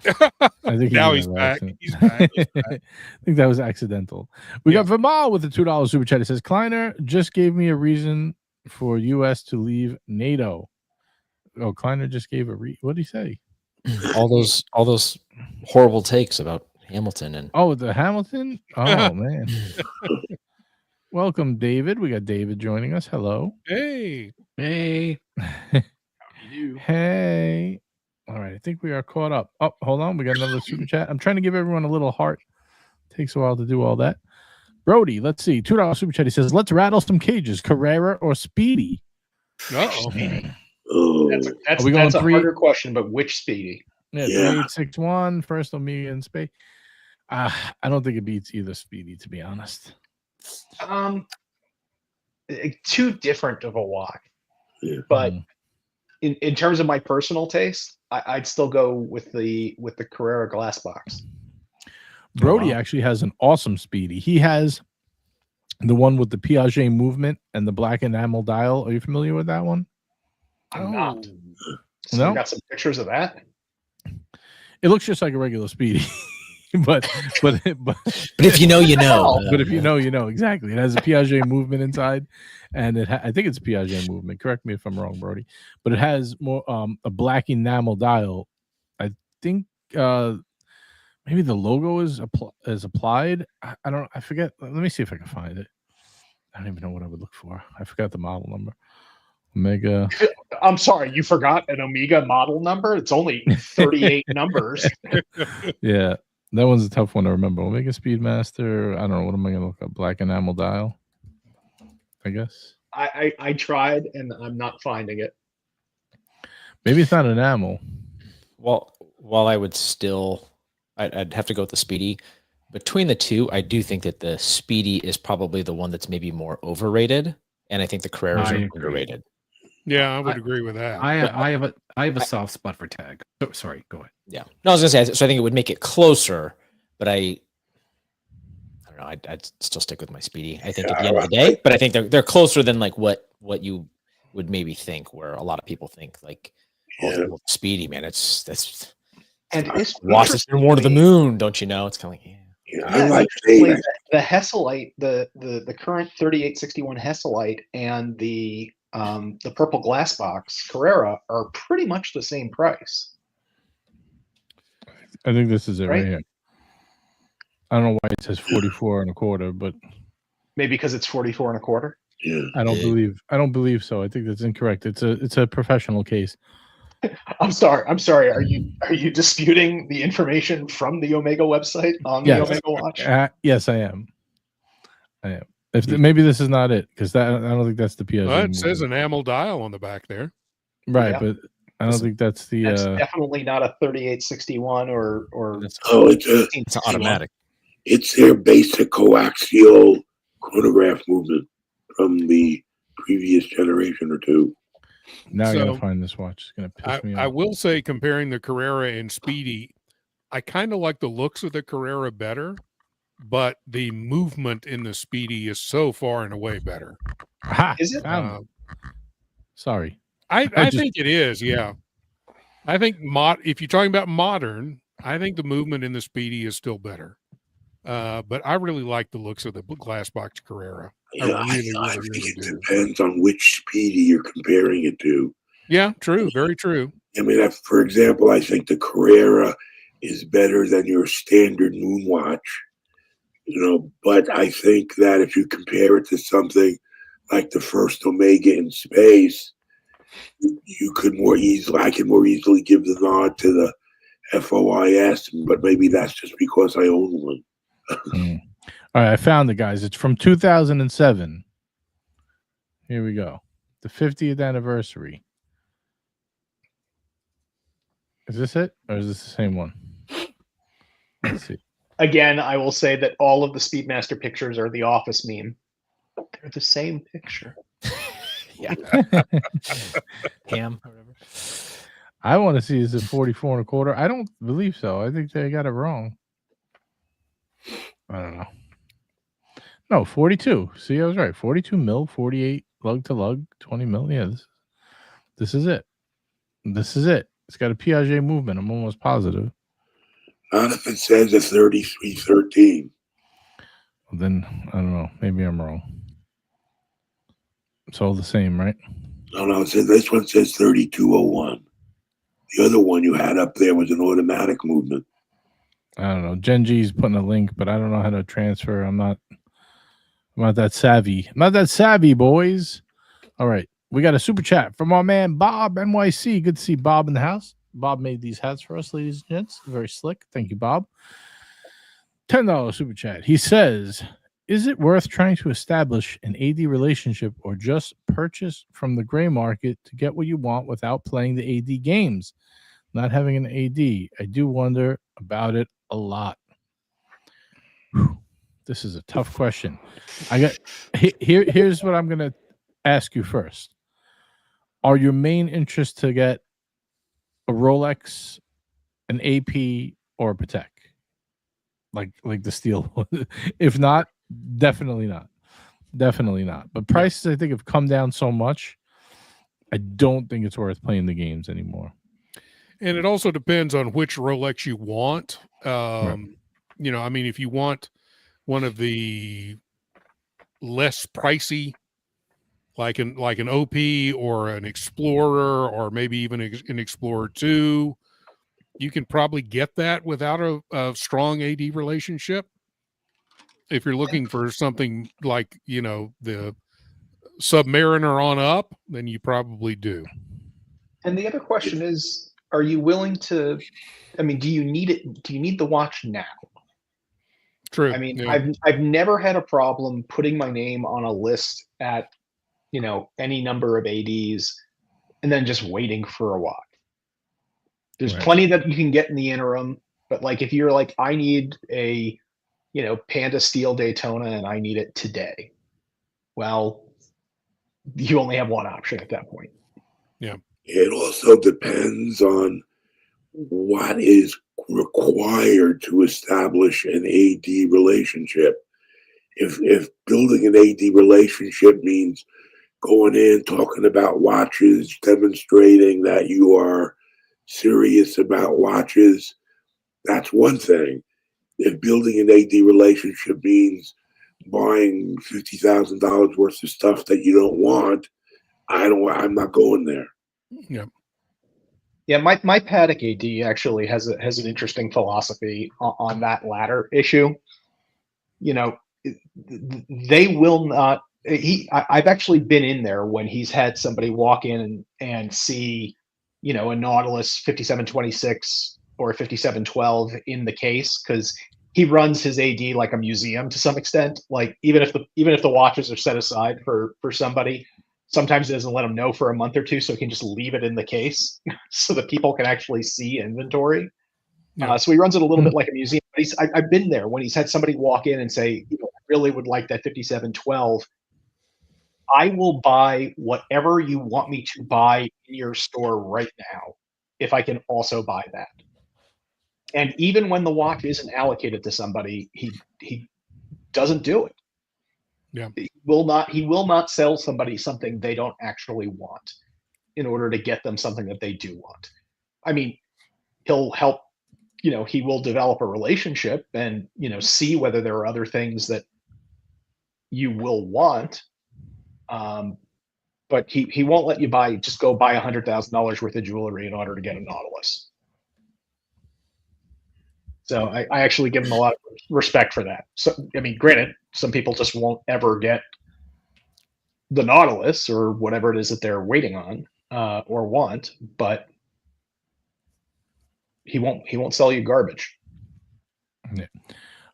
I think now he's back. He's back. He's back. I think that was accidental. We got Vimal with the $2 super chat. It says Kleiner just gave me a reason for U.S. to leave NATO. Oh, Kleiner just gave a what did he say? all those horrible takes about Hamilton and the Hamilton. Oh man. Welcome, David. We got David joining us. Hello. Hey. Hey. Hey. All right. I think we are caught up. Oh, hold on. We got another super chat. I'm trying to give everyone a little heart. Takes a while to do all that. Brody, let's see. $2 super chat. He says, let's rattle some cages. Carrera or Speedy? That's a harder question, but which Speedy? Yeah. 3861, first Omega and Spade. I don't think it beats either Speedy, to be honest. Too different of a watch. But in terms of my personal taste, I'd still go with the Carrera glass box. Brody actually has an awesome Speedy. He has the one with the Piaget movement and the black enamel dial. Are you familiar with that one? I'm not. So No? you got some pictures of that? It looks just like a regular Speedy. but if you know, you know. But if you know, you know. Exactly. It has a Piaget movement inside, and I think it's Piaget movement. Correct me if I'm wrong, Brody. But it has more a black enamel dial. I think maybe the logo is applied. I forget. Let me see if I can find it. I don't even know what I would look for. I forgot the model number. Omega. I'm sorry, you forgot an Omega model number? It's only 38 numbers. Yeah. That one's a tough one to remember. Omega Speedmaster. I don't know. What am I going to look up? Black enamel dial, I guess. I tried, and I'm not finding it. Maybe it's not enamel. Well, while I would still... I'd have to go with the Speedy. Between the two, I do think that the Speedy is probably the one that's maybe more overrated, and I think the Carreras are underrated. Yeah, I would agree with that. I have a soft spot for tag. Oh, sorry, go ahead. Yeah, no, I was gonna say. So I think it would make it closer, but I don't know. I'd still stick with my Speedy. I think at the end of the day, but I think they're closer than like what you would maybe think. Where a lot of people think like, well, Speedy, man, that's and it's watch this and War to the Moon, don't you know? It's kind of like I like the Hesselite, the current 3861 Hesselite, and the purple glass box Carrera are pretty much the same price. I think this is it right here. I don't know why it says 44 and a quarter, but maybe because it's 44 and a quarter. Yeah. I don't believe so. I think that's incorrect. It's a professional case. I'm sorry. Are you disputing the information from the Omega website on the Omega watch? Yes, I am. Maybe this is not it, because I don't think that's the Piaget. Well, it says enamel dial on the back there. Right, Yeah. but I don't think that's the. That's definitely not a 3861 or. it's automatic. It's their basic coaxial chronograph movement from the previous generation or two. Now I gotta find this watch. It's gonna piss me off. I will say, comparing the Carrera and Speedy, I kind of like the looks of the Carrera better, but the movement in the Speedy is so far and away better. Is it? Sorry. I think it is, yeah. I think if you're talking about modern, I think the movement in the Speedy is still better. But I really like the looks of the glass box Carrera. Yeah, I think it depends on which Speedy you're comparing it to. Yeah, true. Very true. I mean, for example, I think the Carrera is better than your standard moon watch, but I think that if you compare it to something like the first Omega in space, I can more easily give the nod to the FOIS, but maybe that's just because I own one. All right, I found it, guys. It's from 2007. Here we go. The 50th anniversary. Is this it, or is this the same one? Let's see. Again, I will say that all of the Speedmaster pictures are the Office meme. They're the same picture. Yeah. Ham or whatever. I want to see is it 44 and a quarter. I don't believe so. I think they got it wrong. I don't know. No, 42. See, I was right. 42 mil, 48 lug to lug, 20 mil. Yeah, this is it. This is it. It's got a Piaget movement. I'm almost positive. Not if it says a 3313. Well, then I don't know. Maybe I'm wrong. It's all the same, right? No, this one says 3201. The other one you had up there was an automatic movement. I don't know. Gen G's putting a link, but I don't know how to transfer. I'm not that savvy. I'm not that savvy, boys. All right. We got a super chat from our man Bob NYC. Good to see Bob in the house. Bob made these hats for us, ladies and gents. Very slick. Thank you, Bob. $10 super chat. He says, is it worth trying to establish an AD relationship or just purchase from the gray market to get what you want without playing the AD games? Not having an AD, I do wonder about it a lot. Whew. This is a tough question. Here's what I'm going to ask you first. Are your main interests to get a Rolex, an AP, or a Patek? Like the steel? If not, definitely not. Definitely not. But prices, I think, have come down so much. I don't think it's worth playing the games anymore. And it also depends on which Rolex you want. Right. You know, I mean, if you want one of the less pricey, like an OP or an Explorer, or maybe even an Explorer 2, you can probably get that without a strong AD relationship. If you're looking for something like, you know, the Submariner on up, then you probably do. And the other question is, are you willing to, I mean, do you need it? Do you need the watch now? True. I mean, yeah. I've never had a problem putting my name on a list at, you know, any number of ADs and then just waiting for a watch. There's plenty that you can get in the interim, but like if you're like, I need a, you know, Panda Steel Daytona and I need it today. Well, you only have one option at that point. Yeah. It also depends on what is required to establish an AD relationship. If building an AD relationship means going in, talking about watches, demonstrating that you are serious about watches, that's one thing. If building an AD relationship means buying $50,000 worth of stuff that you don't want, I'm not going there. Yeah. Yeah, my Patek AD actually has an interesting philosophy on that latter issue. You know, they will not. I've actually been in there when he's had somebody walk in and see, you know, a Nautilus 5726 or a 5712 in the case, because he runs his AD like a museum to some extent. Like even if the watches are set aside for somebody, sometimes it doesn't let him know for a month or two, so he can just leave it in the case so that people can actually see inventory. Yeah. So he runs it a little bit like a museum. But I've been there when he's had somebody walk in and say, you know, I really would like that 5712. I will buy whatever you want me to buy in your store right now if I can also buy that. And even when the watch isn't allocated to somebody, he doesn't do it. Yeah. He will not sell somebody something they don't actually want in order to get them something that they do want. I mean, he'll help, you know, he will develop a relationship and, you know, see whether there are other things that you will want. But he won't let you just go buy $100,000 worth of jewelry in order to get a Nautilus. So I actually give him a lot of respect for that. So, I mean, granted, some people just won't ever get the Nautilus or whatever it is that they're waiting on or want, but he won't sell you garbage. Yeah.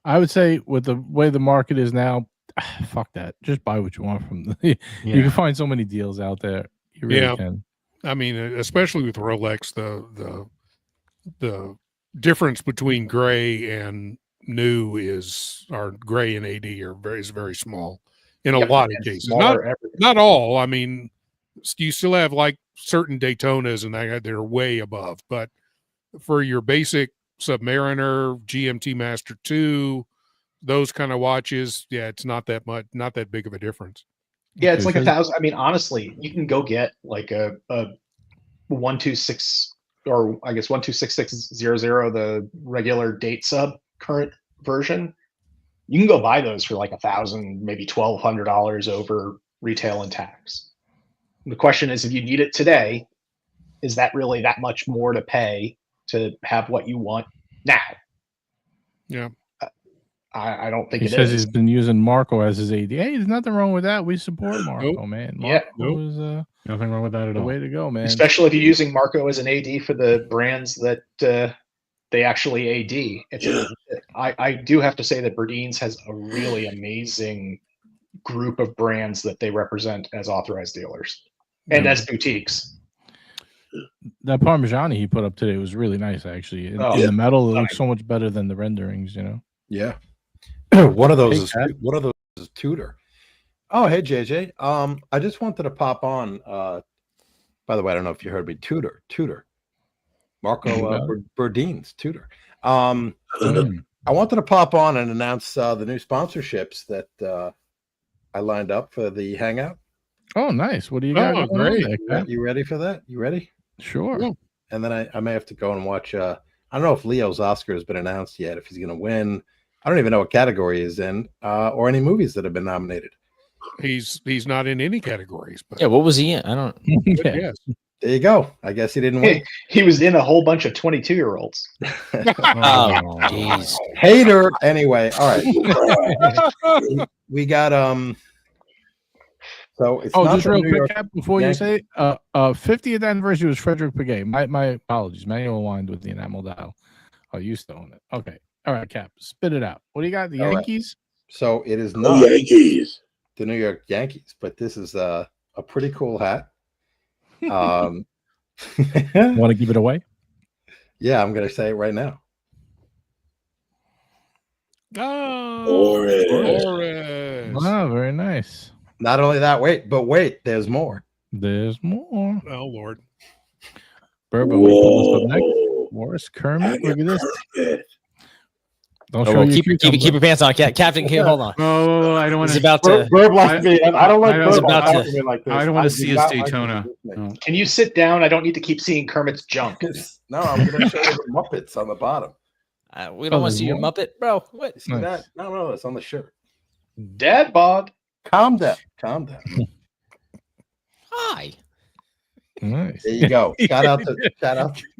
I would say with the way the market is now, fuck that. Just buy what you want from them. You can find so many deals out there. You really can. I mean, especially with Rolex, the difference between gray and new is gray and AD is very small in a lot of cases. Not all. I mean, you still have like certain Daytonas and they're way above, but for your basic Submariner, GMT Master 2, those kind of watches, yeah, it's not that much, not that big of a difference. Yeah, it's like 1,000. I mean, honestly, you can go get like a 126, or I guess 126600, the regular date sub current version. You can go buy those for like $1,000, maybe $1,200 over retail and tax. The question is, if you need it today, is that really that much more to pay to have what you want now? Yeah. I don't think he it says is. he's been using Marco as his AD. Hey, there's nothing wrong with that. We support Marco, man. Yeah. Marco is Nothing wrong with that at the all. way to go, man. Especially if you're using Marco as an AD for the brands that they actually AD. I do have to say that Berdines has a really amazing group of brands that they represent as authorized dealers and as boutiques. That Parmigiani he put up today was really nice, actually. In Oh, the metal, it looks so much better than the renderings, you know. Yeah. One of those Hey, is Kat. one of those is Tudor. Oh, hey JJ. I just wanted to pop on. By the way, I don't know if you heard me. Tudor. Marco Berdines, Tudor. I wanted to pop on and announce the new sponsorships that I lined up for the Hangout. Oh, nice. What do you got? Going on there, Kat? You ready for that? You ready? Sure. Yeah. And then I may have to go and watch. I don't know if Leo's Oscar has been announced yet. If he's going to win, I don't even know what category he's in, or any movies that have been nominated. He's not in any categories, but Yeah, what was he in? I don't. Yeah. yes. There you go. I guess he didn't win. He was in a whole bunch of 22-year-olds. Oh, jeez. Hater. Anyway, all right. We got So it's Oh, not just the real New quick, York Cap, before you Yankees. say it, 50th anniversary was Frederick Piguet. My apologies. Manual aligned with the enamel dial. Oh, you still own it. Okay. All right, Cap. Spit it out. What do you got? The All right. Yankees? So it is Oh, not Yankees. the New York Yankees, but this is a pretty cool hat. Yeah, Want to give it away? I'm going to say it right now. Oh, Torres. Torres. Wow, very nice. Not only that, wait, there's more. There's more. Oh, Lord. Burb, we put this up next. Whoa. Morris Kermit. Look at this. Kermit. Don't Oh, show well, your keep your pants on, Captain. Hold on. Oh, I don't want He's to. about to. Burb likes me. I don't like I Burb was about talking to- me like this. I don't want to do see his not like Daytona. this. No. Can you sit down? I don't need to keep seeing Kermit's junk. No, I'm going to show you the Muppets on the bottom. We don't want to see your there's Muppet, bro. What? See Nice. that? No, it's on the shirt. Dad bod. Calm down. Hi. Nice. There you go. Shout out.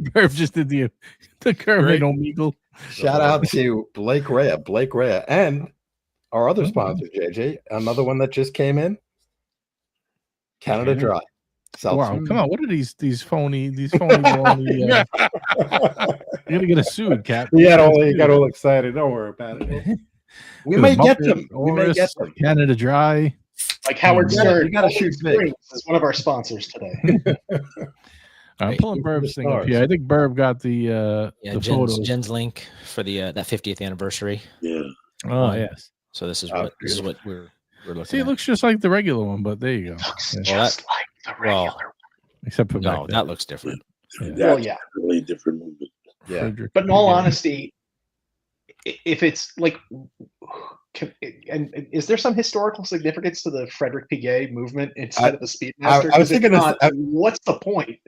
Burb just did the Kermit Omegle. Shout out to Blake Rea, and our other sponsor, JJ. Another one that just came in. Canada Dry. Wow, come on! What are these phony baloney, you're gonna get a sued, Cap. He got all excited. Don't worry about it. We may get them. Canada Dry. Like Howard Yeah, Stern. you gotta shoot big. Springs is one of our sponsors today. I'm pulling Burb's thing up here. I think Burb got the photos. Jen's link for the that 50th anniversary. Yeah. Oh yes. So this is Oh, what we're looking See, at. it looks just like the regular one, but there you go. Looks Yeah. just like the regular one. Except for No, back that then. looks different. That's Well, yeah. really different movement. Yeah. Frederick But in all Piguet. honesty, if it's like, and is there some historical significance to the Frederick Piguet movement instead of the Speedmaster? I was 'Cause if thinking this- not, what's the point?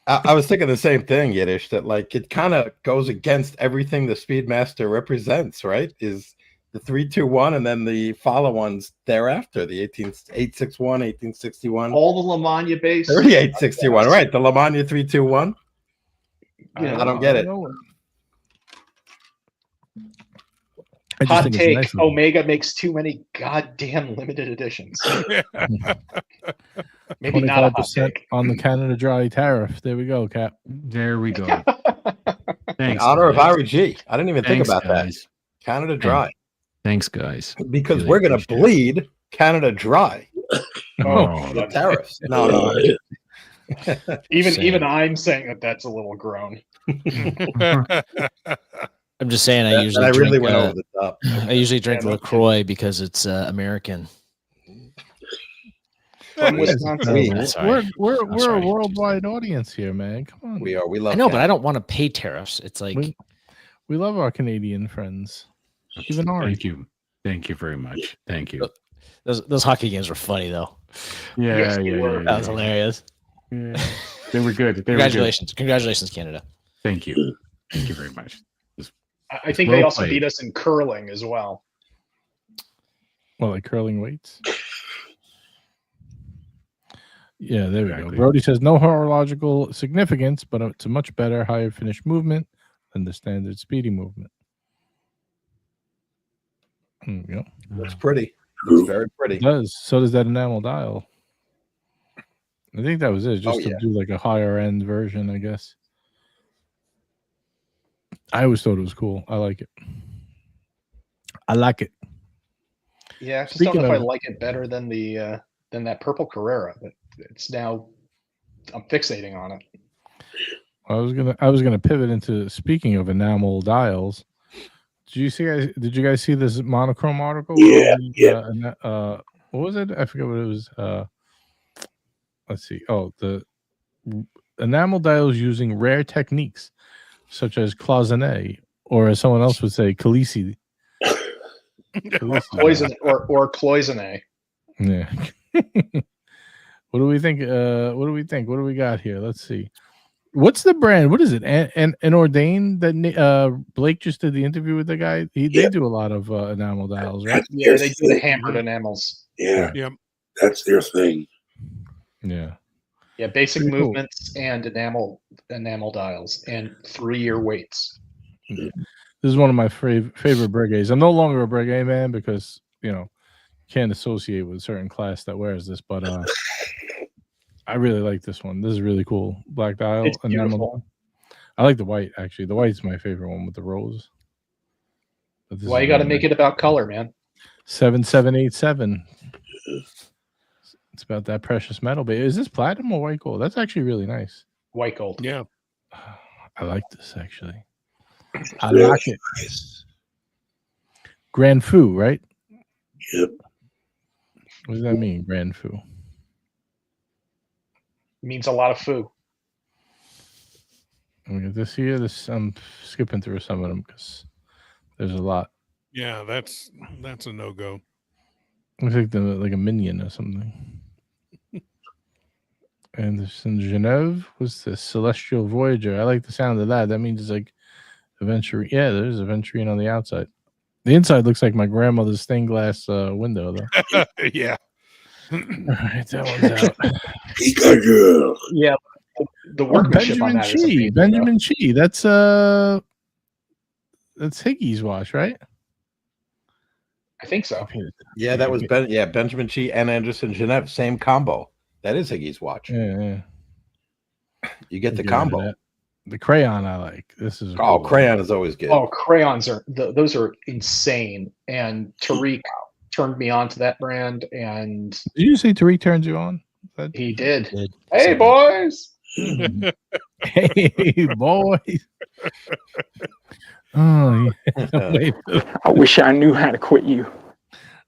I was thinking the same thing, Yiddish, that like it kind of goes against everything the Speedmaster represents, right? Is the 321 and then the follow ones thereafter, the 861, 1861, All the Lamagna base. 3861, right? The Lamagna 321. Yeah. I don't get it. I just Hot think it's take: nice looking. Omega makes too many goddamn limited editions. Maybe not a hot 25% take. on the Canada Dry tariff. There we go, Cap. There we go. In Thanks. honor of guys. Ari G. I didn't even think Thanks, about guys. that. Canada Dry. Thanks, guys. Because Really we're going to appreciate it. bleed Canada Dry. Oh, The tariffs. No. Even I'm saying that that's a little grown. I'm just saying. I And usually I really drink, went over the top. I usually drink Yeah, no LaCroix because it's American. From Yes, Wisconsin. Sorry. we're I'm sorry. a worldwide audience here, man. Come on. We are. We love. I know, but Canada. I don't want to pay tariffs. It's like We love our Canadian friends. Even Ari. Thank you. Thank you very much. Thank you. those hockey games were funny though. Yeah, Yes, yeah, they were. yeah, That was hilarious. yeah. They were good. They Congratulations, congratulations, Canada. Were good. Thank you. Thank you very much. I think Well they also played. beat us in curling as well. Well, like curling weights. Yeah, there we go. Exactly. Brody says no horological significance, but it's a much better, higher finish movement than the standard Speedy movement. There we go. Looks pretty. True. Looks very pretty. It does. So does that enamel dial. I think that was it. Just to yeah. do like a higher end version, I guess. I always thought it was cool. I like it. I like it. Yeah, I just Speaking don't know if I of- like it better than the than that purple Carrera, but it's now I'm fixating on it. I was gonna pivot into speaking of enamel dials. Did you guys see this monochrome article? Yeah, What was it? I forget what it was. Let's see. Oh, the enamel dials using rare techniques such as cloisonné, or as someone else would say, Khaleesi. Poison or cloisonné. Yeah. What do we think? What do we think? What do we got here? Let's see. What's the brand? What is it? And Ordain that Blake just did the interview with the guy. They do a lot of enamel dials, right? Yeah, they do the hammered enamels. Yeah, Yep. that's their thing. Yeah. Yeah, basic Pretty cool. movements and enamel dials and 3-year weights. This is one of my favorite brigades. I'm no longer a brigade man because can't associate with a certain class that wears this, but I really like this one. This is really cool. Black dial, It's enamel beautiful. dial. I like the white actually. The white's my favorite one with the rose. But this Why is you got to really make it about color, man? 7787. It's about that precious metal. But is this platinum or white gold? That's actually really nice. White gold. Yeah. I like this actually. I like it. Nice. Grand Fou, right? Yep. What does that mean, Grand Fou? Means a lot of foo. We got this here. I'm skipping through some of them because there's a lot. Yeah, that's a no-go. Looks like a minion or something. And there's in Genève. What's this? Celestial Voyager. I like the sound of that. That means it's like Aventurine. Yeah, there's Aventurine on the outside. The inside looks like my grandmother's stained glass window, though. Yeah. All right, that one's out. Pikachu. Yeah, the workmanship on that is amazing, though. Benjamin Chi. That's Higgie's watch, right? I think so. Yeah, that was Benjamin Chi and Anderson Genève, same combo. That is Higgie's watch. Yeah. You get the Get rid of combo. that. The crayon I like. This is a Oh, cool one. crayon is always good. Oh, crayons those are insane. And Tariq turned me on to that brand, and Did you say Tariq turns you on? he did. Good. Hey, boys. Hey, boys. Oh, yeah. Wait. I wish I knew how to quit you.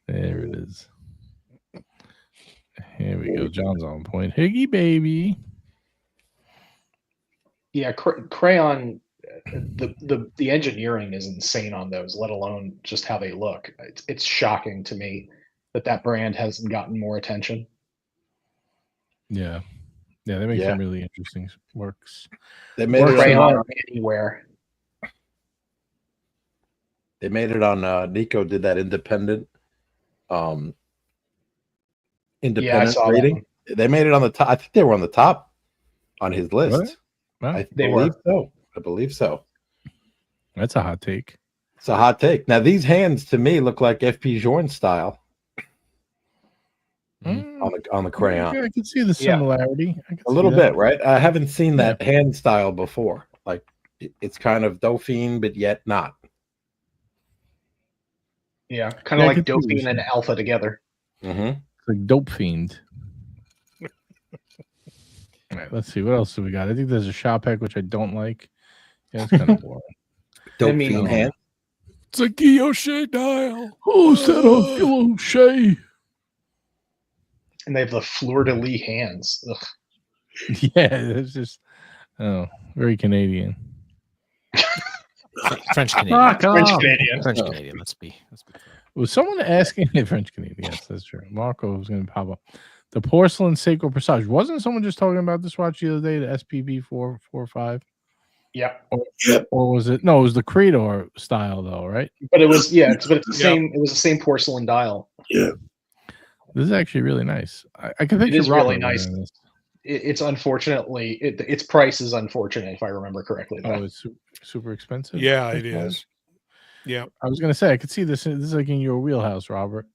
There it is. Here we go. John's on point. Higgy baby. Yeah, crayon. The engineering is insane on those, let alone just how they look. It's shocking to me that brand hasn't gotten more attention. Yeah. Yeah, they make some really interesting works. They made Or it crayon on, anywhere. they made it on Nico did that independent Yeah, I independent saw that rating. one. They made it on the top. I think they were on the top on his list. Really? Wow. I They believe were. so. I believe so. That's a hot take. It's a hot take. Now these hands to me look like FP Journe style on the crayon. Yeah, I can see the Yeah. similarity. I can A see little that. bit, right? I haven't seen that hand style before. Like it's kind of Dauphine, but yet not. Yeah, kind of Yeah, I like could see what Dauphine you're and Alpha together. Mm-hmm. It's like Dope Fiend. All right, let's see. What else do we got? I think there's a shop hack, which I don't like. Yeah, it's kind of boring. mean, Dauphine hand. It's a Guilloche dial. Oh, is that a Shea? And they have the fleur-de-lis hands. Ugh. Yeah, it's just very Canadian. French Canadian. French Canadian. French Canadian. Let's be clear. Was someone asking French Canadian? Yes, that's true. Marco was going to pop up. The porcelain Seiko Presage. Wasn't someone just talking about this watch the other day? The SPB 445. Yep. Or was it? No, it was the Creator style though, right? But it was it's the same. It was the same porcelain dial. Yeah. This is actually really nice. I can picture It is really Robert nice. wearing this. It's unfortunately its price is unfortunate if I remember correctly. Oh, it's super expensive. Yeah, it is. Yeah, I was going to say I could see this. This is like in your wheelhouse, Robert.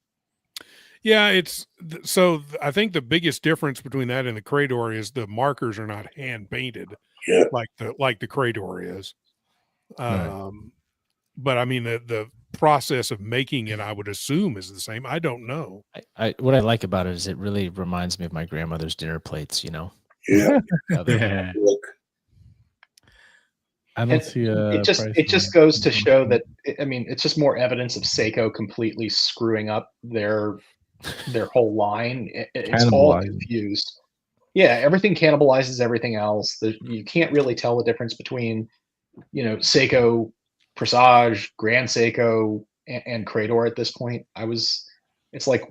yeah. It's so. I think the biggest difference between that and the Creator is the markers are not hand painted. Yeah. like the Creator is. Right. But I mean the process of making it, I would assume, is the same. I don't know. What I like about it is it really reminds me of my grandmother's dinner plates. You know. Yeah. Yeah. Look, I don't see a. It just goes to show that it's just more evidence of Seiko completely screwing up their whole line. It's all confused. Yeah, everything cannibalizes everything else. You can't really tell the difference between, Seiko, Presage, Grand Seiko, and Creator at this point. It's like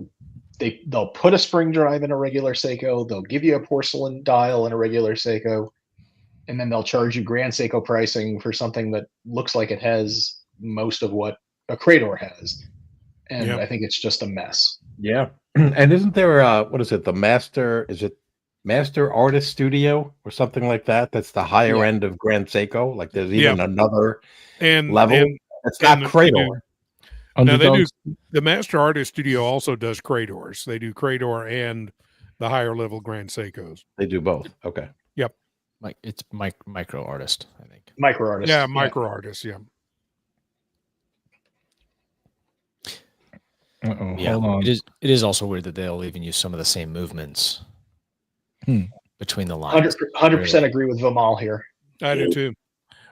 they'll put a spring drive in a regular Seiko, they'll give you a porcelain dial in a regular Seiko, and then they'll charge you Grand Seiko pricing for something that looks like it has most of what a Creator has. And Yep. I think it's just a mess. Yeah. And isn't there what is it? The Master Artist Studio or something like that? That's the higher end of Grand Seiko. Like there's even another level. It's not Creator. No, they do. The Master Artist Studio also does Creators. They do Creator and the higher level Grand Seikos. They do both. Okay. Yep. Like it's micro artist, I think. Micro artist. Yeah, micro artists. Yeah. Yeah. Hold on. It is also weird that they'll even use some of the same movements between the lines. 100% agree with Vimal here. I do too.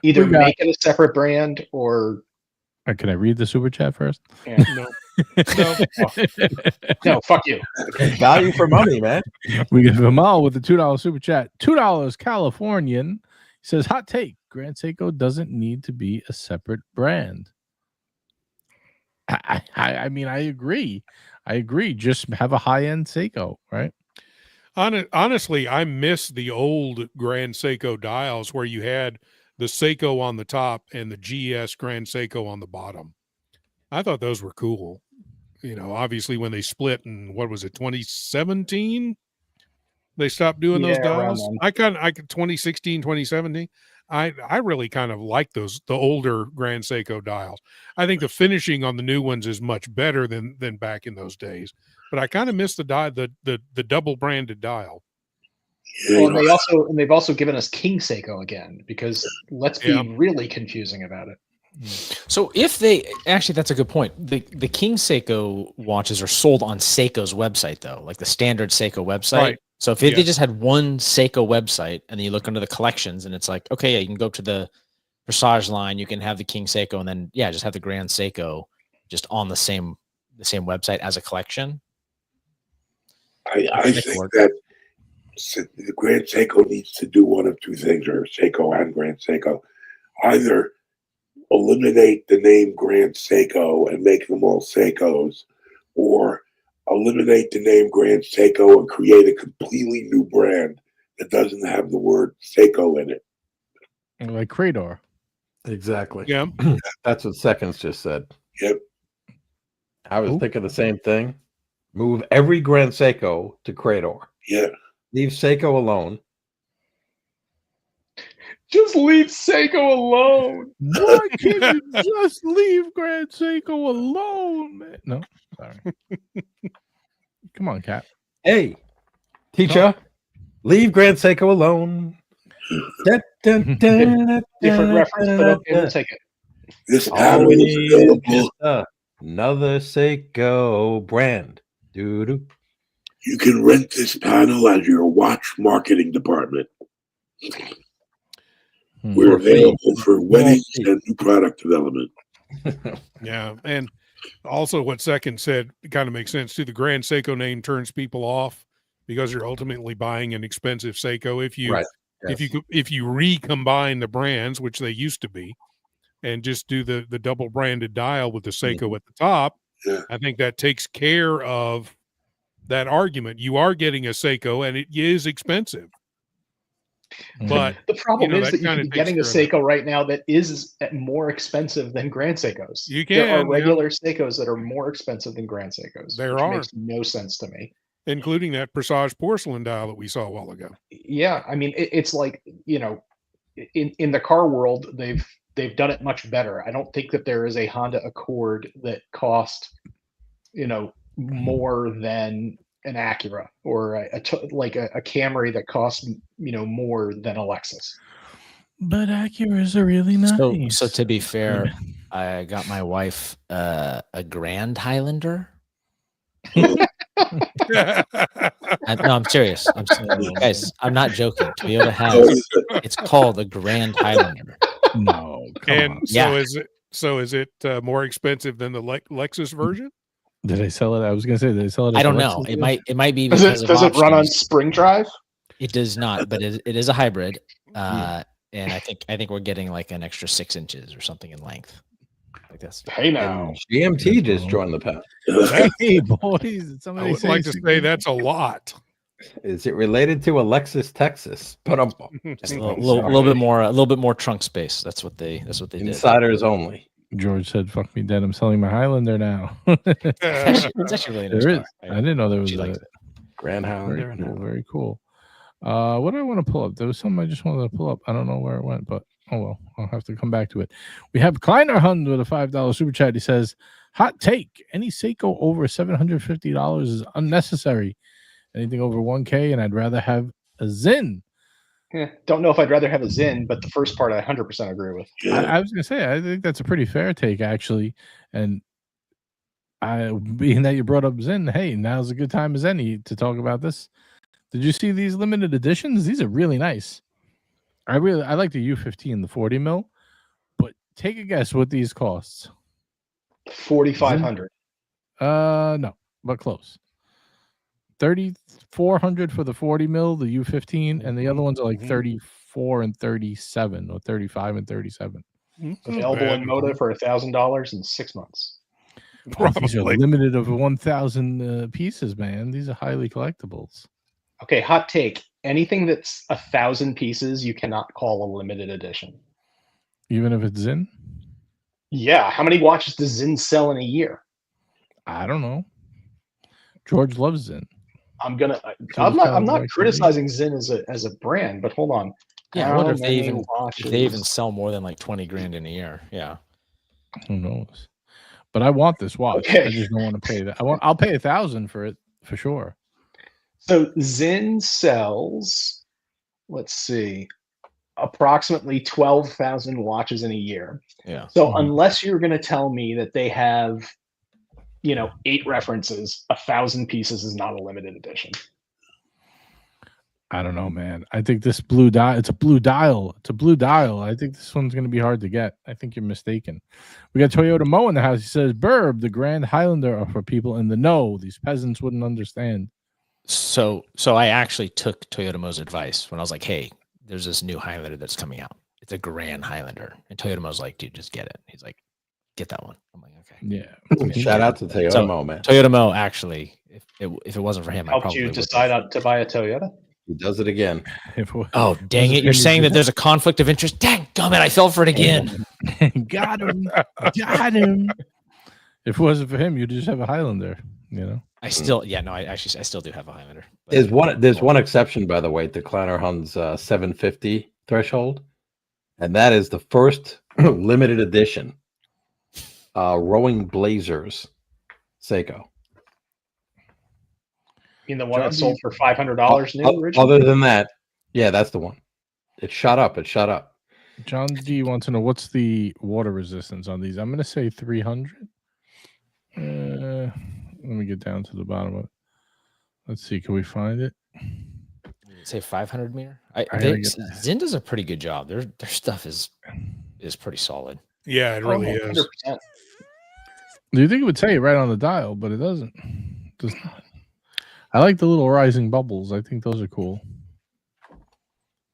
Either make it a separate brand or. Can I read the super chat first? Yeah. No. No, fuck you. Value for money, man. We get Vimal with the $2 super chat. $2 Californian. He says, hot take. Grand Seiko doesn't need to be a separate brand. I mean, I agree. Just have a high-end Seiko, right? Honestly, I miss the old Grand Seiko dials where you had the Seiko on the top and the GS Grand Seiko on the bottom. I thought those were cool. Obviously when they split in, what was it, 2017? They stopped doing those dials. I could 2016, 2017. I really kind of like the older Grand Seiko dials. I think the finishing on the new ones is much better than back in those days. But I kind of miss the double branded dial. Well, and they've also given us King Seiko again, because let's be really confusing about it. So if they actually, that's a good point. The King Seiko watches are sold on Seiko's website though, like the standard Seiko website. Right. So if they just had one Seiko website and then you look under the collections and it's like, okay, yeah, you can go to the Presage line, you can have the King Seiko, and then just have the Grand Seiko just on the same website as a collection. I think that the Grand Seiko needs to do one of two things, or Seiko and Grand Seiko. Either eliminate the name Grand Seiko and make them all Seikos, or eliminate the name Grand Seiko and create a completely new brand that doesn't have the word Seiko in it. Like Creator. Exactly. Yeah. That's what Seconds just said. Yep. I was thinking the same thing. Move every Grand Seiko to Creator. Yeah. Leave Seiko alone. Just leave Seiko alone. Why can't you just leave Grand Seiko alone, man? No, sorry. Come on, Cap. Hey, teacher, leave Grand Seiko alone. Different reference, but okay, we'll take it. This panel is available. Another Seiko brand. Doo-doo. You can rent this panel as your watch marketing department. We're available for weddings and new product development. Yeah, and also what Second said kind of makes sense too. The Grand Seiko name turns people off because you're ultimately buying an expensive Seiko. If you Right. Yes. if you recombine the brands, which they used to be, and just do the double branded dial with the Seiko at the top, Yeah. I think that takes care of that argument. You are getting a Seiko, and it is expensive. But the problem is that you kinda can be takes getting a care of it. Seiko right now that is more expensive than Grand Seikos. You There are can, yeah. regular Seikos that are more expensive than Grand Seikos. There which are. makes no sense to me. Including that Presage porcelain dial that we saw a while ago. Yeah, I mean, it's like, in the car world, they've done it much better. I don't think that there is a Honda Accord that cost, more than an Acura, or a Camry that costs, more than a Lexus. But Acuras are really nice. So to be fair, I got my wife a Grand Highlander. No, I'm serious. Guys, I'm not joking. Toyota has it's called a Grand Highlander. No, come And on. so is it more expensive than the Lexus version? Did they sell it? I was gonna say, did they sell it? I as don't a know. Lexus It version? might be Does because it of run on options. spring drive? It does not, but it is a hybrid. And I think we're getting like an extra 6 inches or something in length. Like this. Hey now. And GMT just joined the pack. Hey boys, did I somebody would say like to say that's a lot. Is it related to a Lexus Texas? Just a little bit more trunk space. That's what they did. Insiders only. George said, "Fuck me dead. I'm selling my Highlander now." It's actually really nice. There is. car. I didn't know there was She a likes it. Grand Highlander. very cool. Very cool. What do I want to pull up? There was something I just wanted to pull up. I don't know where it went, but oh well, I'll have to come back to it. We have Kleiner Hund with a $5 super chat. He says, "Hot take: any Seiko over $750 is unnecessary. Anything over $1K, and I'd rather have a Zin." Don't know if I'd rather have a Zin, but the first part I 100% agree with. I was gonna say, I think that's a pretty fair take, actually. And being that you brought up Zin, hey, now's a good time as any to talk about this. Did you see these limited editions? These are really nice. I like the U15, the 40 mil. But take a guess what these costs. 4,500. No, but close. 3,400 for the 40 mil, the U15, and the other ones are like 34 and 37, or 35 and 37. Available in Moda for $1,000 in 6 months. These are limited of 1,000 pieces, man. These are highly collectibles. Okay, hot take. Anything that's 1,000 pieces, you cannot call a limited edition. Even if it's Zin? Yeah. How many watches does Zin sell in a year? I don't know. George loves Zin. I'm not criticizing Zin as a brand, but hold on. Yeah, I wonder if they How many even watches? sell more than like 20 grand in a year. Yeah. Who knows? But I want this watch. Okay. I just don't want to pay that. I'll pay 1,000 for it for sure. So Zin sells, let's see, approximately 12,000 watches in a year. Yeah. So unless you're going to tell me that they have, 8 references, 1,000 pieces is not a limited edition. I don't know, man. I think this blue dial, it's a blue dial. It's a blue dial. I think this one's going to be hard to get. I think you're mistaken. We got Toyota Mo in the house. He says, Burb, the Grand Highlander are for people in the know. These peasants wouldn't understand. So I actually took Toyota Mo's advice when I was like, hey, there's this new Highlander that's coming out. It's a Grand Highlander. And Toyota Mo's like, dude, just get it. He's like, get that one. I'm like, okay. Yeah. Shout out to Toyota Mo, man. Toyota Mo, actually, if it wasn't for him, I Helped probably you would decide to buy a Toyota? He does it again. Oh, dang it. You're saying that there's a conflict of interest? Dang, gummit, I fell for it again. Got him. Got him. If it wasn't for him, you'd just have a Highlander, I still do have a Highlander. There's one exception, by the way, to Kleiner Hund's 750 threshold, and that is the first limited edition Rowing Blazers Seiko. You mean the one that sold for $500 new originally? Other than that, yeah, that's the one. It shot up. John D wants to know, what's the water resistance on these? I'm going to say 300. Let me get down to the bottom of it. Let's see. Can we find it? Say 500 meter. Zin does a pretty good job. Their stuff is pretty solid. Yeah, it really is. 100%. Do you think it would say it right on the dial? But it doesn't. It does not. I like the little rising bubbles. I think those are cool.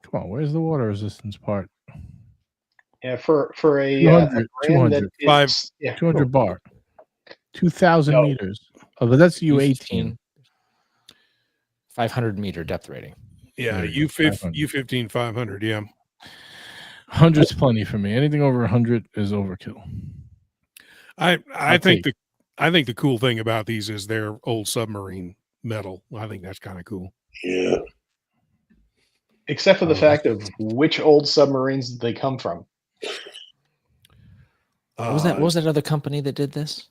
Come on, where's the water resistance part? Yeah, for a 200, brand 200. that is, yeah, 200 bar. 2,000 No. meters. Oh, but that's U18. 500 meter depth rating. Yeah, There you go, 500. U15 500. Yeah, 100's plenty for me. Anything over 100 is overkill. I think the cool thing about these is they're old submarine metal. I think that's kind of cool. Yeah. except for the fact of which old submarines did they come from? What was that? What was that other company that did this?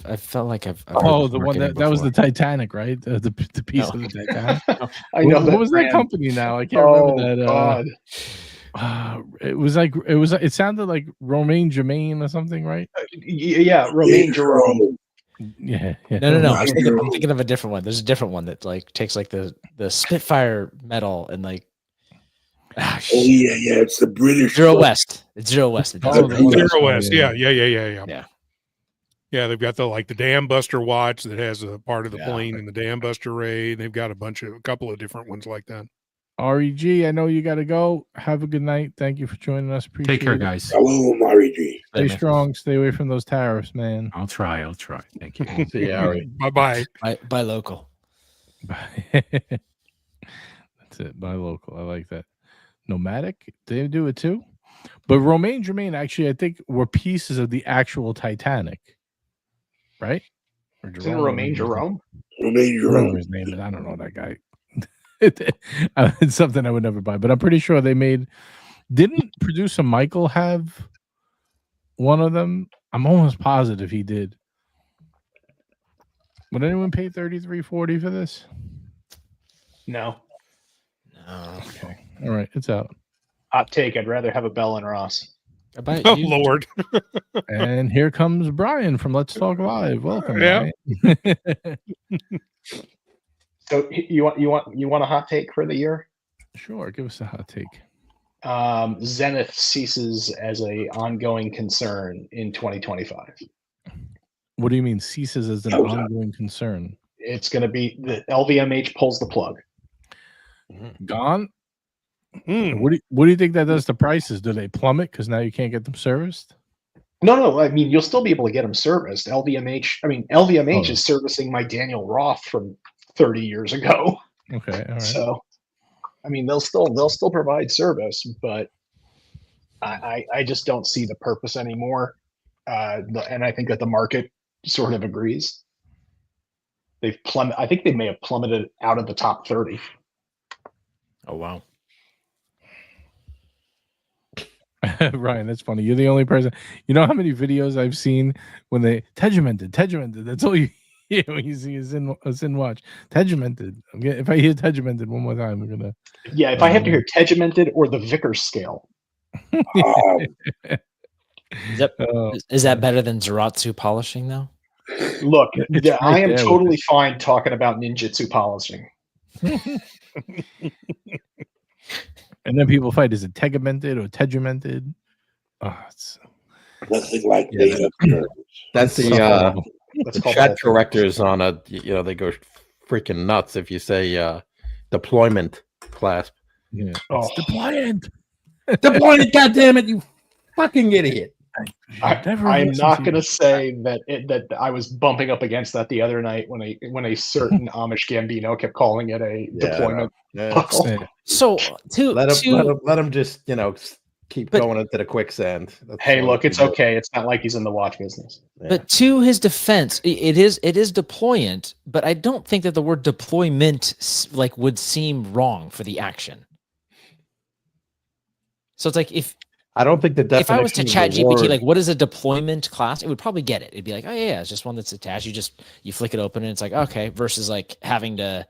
I felt like I've oh, the one that was the Titanic, right? The piece of the Titanic. I know. What was that company now? I can't remember that. God. It sounded like Romain Germain or something, right? Yeah, Romain Jerome. Yeah. No. I'm thinking of a different one. There's a different one that like takes like the Spitfire metal and like. Oh yeah, it's the British. Zero West. It's Zero West. Zero West. Yeah. Yeah, they've got the Dam Buster watch that has a part of the plane in the Dam Buster raid. They've got a couple of different ones like that. REG, I know you got to go. Have a good night. Thank you for joining us. Appreciate Take care, it. guys. Hello, REG. Stay strong. Stay away from those tariffs, man. I'll try. Thank you. See you, Ari. Bye-bye. Buy local. That's it. Buy local. I like that. Nomadic, they do it too. But Romain Germain, actually, I think were pieces of the actual Titanic. Right? Or Isn't it Romain Jerome? Romain Jerome. His name is. I don't know that guy. It's something I would never buy, but I'm pretty sure they made. Didn't producer Michael have one of them? I'm almost positive he did. Would anyone pay $33.40 for this? No. Okay. All right, it's out. Hot take. I'd rather have a Bell and Ross. Oh Lord! And here comes Brian from Let's Talk Live. Welcome. Yeah. So you want a hot take for the year? Sure, give us a hot take. Zenith ceases as a ongoing concern in 2025. What do you mean ceases as an ongoing concern? It's going to be the LVMH pulls the plug. Gone. What do you think that does to prices? Do they plummet because now you can't get them serviced? No. I mean, you'll still be able to get them serviced. LVMH is servicing my Daniel Roth from 30 years ago. Okay, all right. So, I mean, they'll still provide service, but I just don't see the purpose anymore. And I think that the market sort of agrees. I think they may have plummeted out of the top 30. Oh wow. Ryan, that's funny. You're the only person. You know how many videos I've seen when they tegimented. That's all you hear when you see a Zin watch. Tegimented. If I hear tegimented one more time, we're gonna. Yeah, if I have to hear tegimented or the Vickers scale. Is that better than Zaratsu polishing though? Look, It's I right am there totally fine talking about ninjutsu polishing. And then people fight: is it tegimented or tegimented? Oh, it's Nothing like data. That's the That's the called chat correctors on a they go freaking nuts if you say deployment clasp. yeah. Oh. It's deployment. Deployment, goddamn it, you fucking idiot! I am not going to say that I was bumping up against that the other night when a certain Amish Gambino kept calling it a deployment. buckle. So let him just keep going into the quicksand. Hey, look, it's okay. It's not like he's in the watch business. Yeah. But to his defense, it is deployant, but I don't think that the word deployment would seem wrong for the action. So it's like I don't think the definition. If I was to of the chat GPT, word- what is a deployment class? It would probably get it. It'd be like, oh yeah, it's just one that's attached. You flick it open and it's like, okay, versus like having to,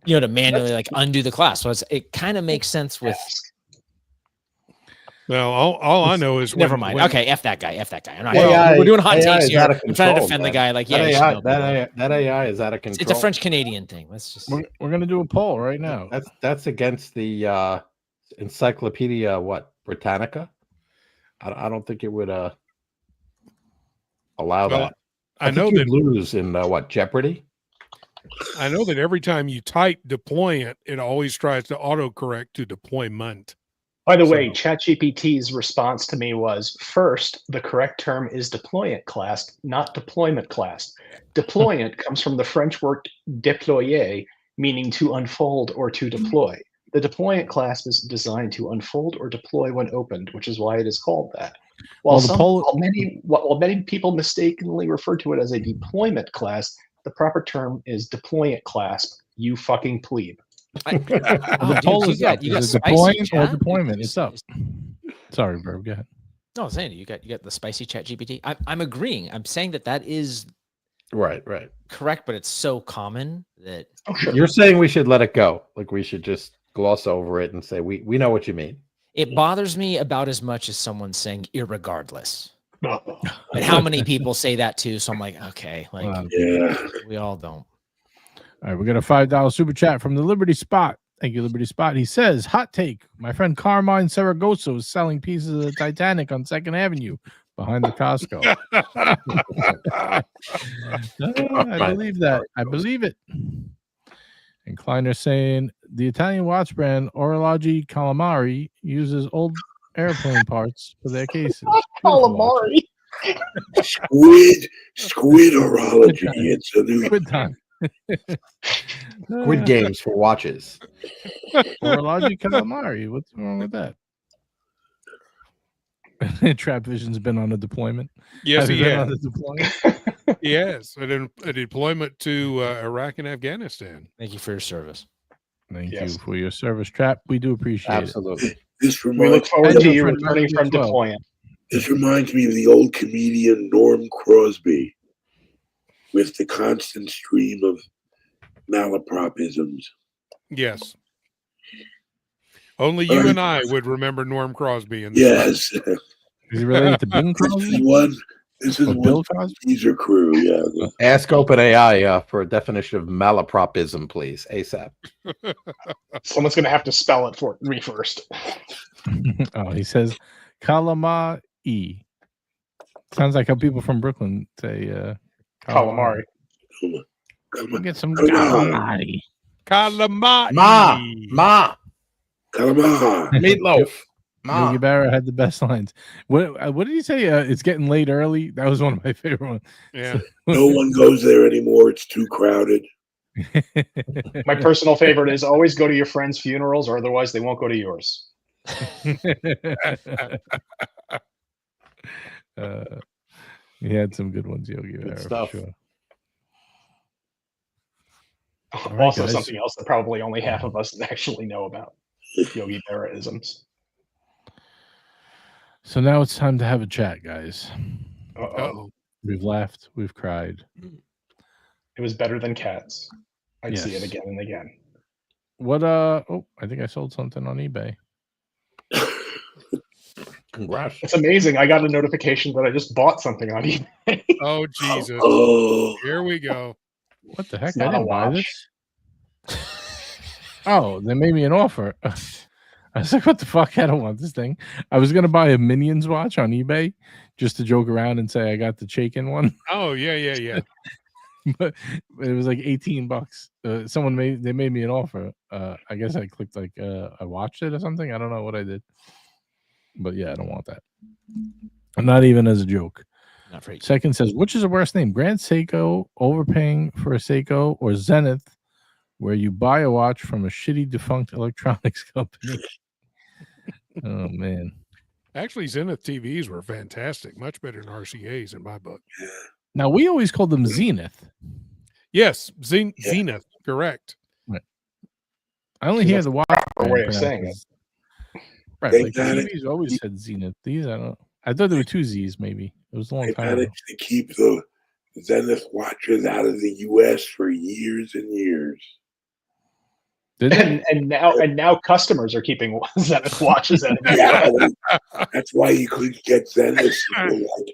to manually undo the class. So it kind of makes sense with. Well, all I know is Never mind. Okay, F that guy. I'm not. AI We're doing hot AI takes is here. out of I'm trying to control, defend man. the guy. Like, that yeah, AI, you should know. that AI is out of control. It's a French Canadian thing. Let's just. We're gonna do a poll right now. That's against the Encyclopedia Britannica. I don't think it would allow that. I know think that you'd lose in Jeopardy. I know that every time you type deployant, it always tries to autocorrect to deployment. By the way, ChatGPT's response to me was, first, the correct term is deployant class, not deployment class. Deployant comes from the French word déployer, meaning to unfold or to deploy. The deployant class is designed to unfold or deploy when opened, which is why it is called that. While many people mistakenly refer to it as a deployment class, the proper term is deployant class, you fucking plebe. The poll is up. Is it deployment or deployment? It's up. Sorry, bro. Go ahead. No, I'm saying you got the spicy chat GPT. I'm agreeing. I'm saying that is right correct, but it's so common that you're saying we should let it go. Like we should just gloss over it and say we know what you mean. It bothers me about as much as someone saying irregardless. And how many people say that too? So I'm like, okay, like we all don't. All right, we got a $5 super chat from the Liberty Spot. Thank you, Liberty Spot. He says, hot take. My friend Carmine Saragosa was selling pieces of the Titanic on 2nd Avenue behind the Costco. I believe that. I believe it. And Kleiner saying, the Italian watch brand Horology Calamari uses old airplane parts for their cases. Calamari. Squid horology. It's a new Squid time. Squid games for watches. Horology Calamari. What's wrong with that? Trap Vision's been on a deployment. Yes, he has. On a deployment? Yes, a deployment to Iraq and Afghanistan. Thank you for your service. Thank you for your service, Trap. We do appreciate it. We look forward to you returning from deployment. This reminds me of the old comedian Norm Crosby with the constant stream of malapropisms. Yes. Only you and I would remember Norm Crosby. Yes. Is he related to Bing Crosby? This is one teaser crew. Yeah. Ask OpenAI for a definition of malapropism, please, ASAP. Someone's going to have to spell it for me first. Oh, he says calamari. Sounds like how people from Brooklyn say calamari. We'll get some calamari. Calamari. Ma. Calamari. Meatloaf. Yogi Berra had the best lines. What did he say? It's getting late early. That was one of my favorite ones. Yeah. No one goes there anymore. It's too crowded. My personal favorite is always go to your friends' funerals, or otherwise they won't go to yours. He had some good ones, Yogi Berra. Stuff. For sure. Also, something else that probably only half of us actually know about Yogi Berra-isms. So now it's time to have a chat, guys. Uh-oh. We've laughed. We've cried. It was better than Cats. I'd see it again and again. What? Oh, I think I sold something on eBay. Congrats. It's amazing. I got a notification that I just bought something on eBay. Oh, Jesus. Oh. Here we go. What the heck? I didn't buy this. Oh, they made me an offer. I was like, what the fuck? I don't want this thing. I was going to buy a Minions watch on eBay just to joke around and say I got the Chaikin one. Oh, yeah. But it was like $18. Someone made me an offer. I guess I clicked I watched it or something. I don't know what I did. But yeah, I don't want that. Not even as a joke. Not for Second says, which is the worst name? Grand Seiko, overpaying for a Seiko, or Zenith, where you buy a watch from a shitty defunct electronics company? Oh, man. Actually, Zenith TVs were fantastic. Much better than RCAs in my book. Now, we always called them Zenith. Yes, Zenith. Correct. Right. I only hear the watch. Way of saying it. Right. Like TVs always said Zenith. These, I don't. I thought there were two Z's, maybe. It was a long time ago. They managed to keep the Zenith watches out of the U.S. for years and years. And now customers are keeping Zenith watches out of the US. That's why you couldn't get Zenith until like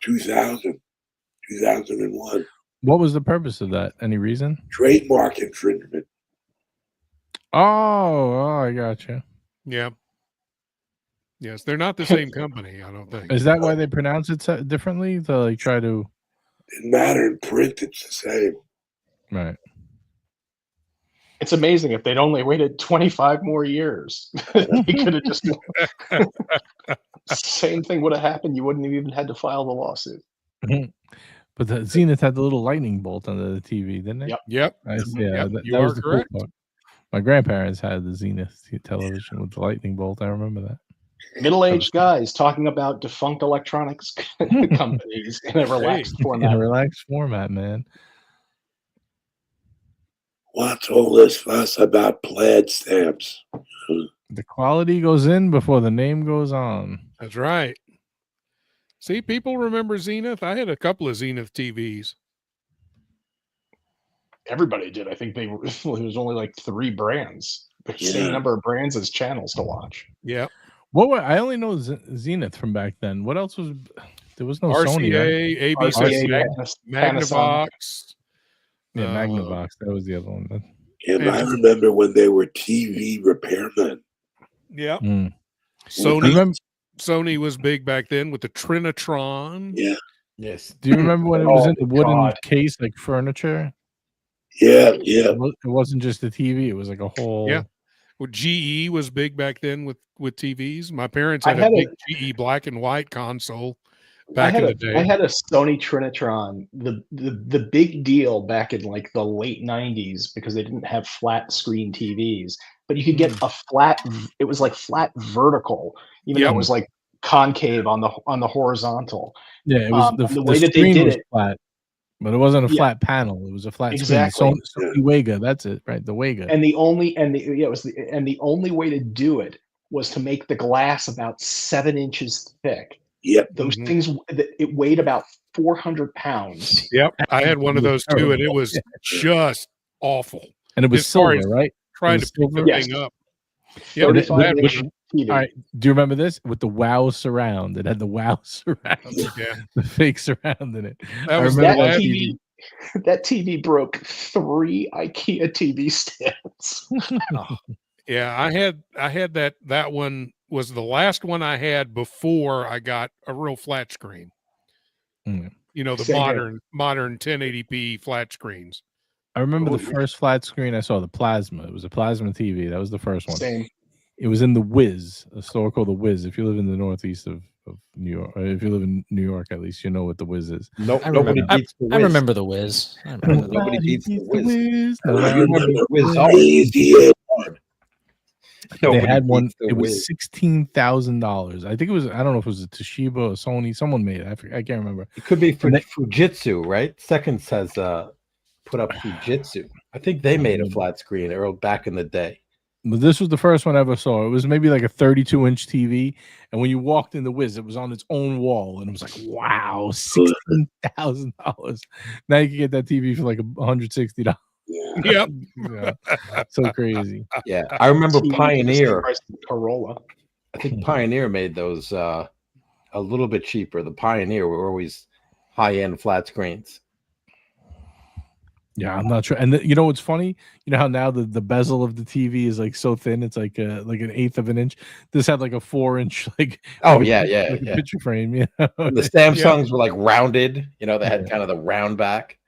2001. What was the purpose of that? Any reason? Trademark infringement. Oh, I gotcha. Yeah. Yes, they're not the same company, I don't think. Is that why they pronounce it differently? To like try to. Didn't matter in print; it's the same. Right. It's amazing if they'd only waited 25 more years. They could have just same thing would have happened. You wouldn't have even had to file the lawsuit. But the Zenith had the little lightning bolt under the TV, didn't it? Yep. Yep. Yeah, Yep, that you was are the correct. cool part. My grandparents had the Zenith television with the lightning bolt. I remember that. Middle-aged guys talking about defunct electronics companies in a relaxed In format. a relaxed format, man. What's all this fuss about plaid stamps? The quality goes in before the name goes on. That's right. See, people remember Zenith. I had a couple of Zenith TVs. Everybody did. I think there was only like 3 brands. The Yeah. same number of brands as channels to watch. Yep. I only know Zenith from back then. What else was there? Was no Sony, right? RCA, ABC, RCA, Magnavox. Yeah, Magnavox. That was the other one. And I remember when they were TV repairmen. Yep. Mm. Sony was big back then with the Trinitron. Yeah. Yes. Do you remember when it was Oh, in the wooden God. case like furniture? Yeah, yeah. It wasn't just the TV. It was like a whole. Yeah. Well, GE was big back then with TVs. My parents I had had a a- big GE black and white console I back had in a the day. I had a Sony Trinitron. The big deal back in like the late 90s because they didn't have flat screen TVs, but you could get a flat. It was like flat vertical, even though Yep. it was like concave on the horizontal. Yeah, it was The way that they screen did was it- flat, but it wasn't a Yeah. flat panel. It was a flat Exactly. screen. Sony Wega, that's it, right? The Wega. And the only way to do it was to make the glass about 7 inches thick. Yep. Those Mhm. things, it weighed about 400 pounds. Yep. I had one of those too, and it was just awful. And it was as far silver, as right? Trying was to pick the silver? Yes. thing up. Yep. 35-inch TV. All right. Do you remember this with the Wow surround? It had the Wow surround, Yeah. the fake surround in it. That I was remember That that TV, that TV broke 3 IKEA TV stands. Yeah, I had that one was the last one I had before I got a real flat screen. Mm. You know, the Same here. modern 1080p flat screens. I remember Oh, the first flat screen I saw, the plasma. It was a plasma TV. That was the first one. Same. It was in the Wiz, a store called the Wiz. If you live in the northeast of New York, or if you live in New York, at least you know what the Wiz is. Nope. I Nobody remember, beats the Wiz. I remember the Wiz. I remember the Wiz. Nobody beats the Wiz. No, I remember the Wiz. Crazy. they Nobody had one. beats the It was Wiz. $16,000. I think it was. I don't know if it was a Toshiba or Sony. Someone made it. I can't remember. It could be for And they- Fujitsu, right? Seconds has put up Fujitsu. I think they made a flat screen back in the day. But this was the first one I ever saw. It was maybe like a 32-inch TV, and when you walked in the Wiz, it was on its own wall, and it was like, wow, $16,000. Now you can get that TV for like $160. Yep. Yeah, so crazy. Yeah, I remember TV Pioneer. price of Corolla. I think Pioneer made those a little bit cheaper. The Pioneer were always high-end flat screens. Yeah, I'm not sure. And you know what's funny? You know how now the bezel of the TV is like so thin, it's like an 1/8 of an inch. This had like a 4-inch Oh like yeah, a picture frame. Yeah, And the Samsungs were like rounded. You know, they had kind of the round back.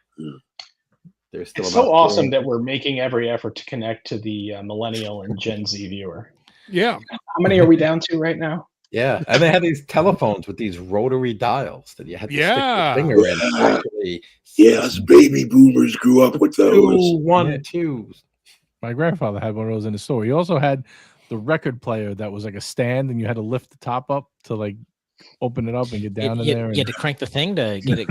They're still It's about so awesome 4 that we're making every effort to connect to the millennial and Gen Z viewer. Yeah. How many are we down to right now? Yeah, and they had these telephones with these rotary dials that you had to stick Yeah. your finger in. And actually Yeah, us baby boomers grew up with those. 2, 1, 2. my grandfather had one of those in his store. He also had the record player that was like a stand, and you had to lift the top up to like open it up and get down in you, there. you And had to crank the thing to get it.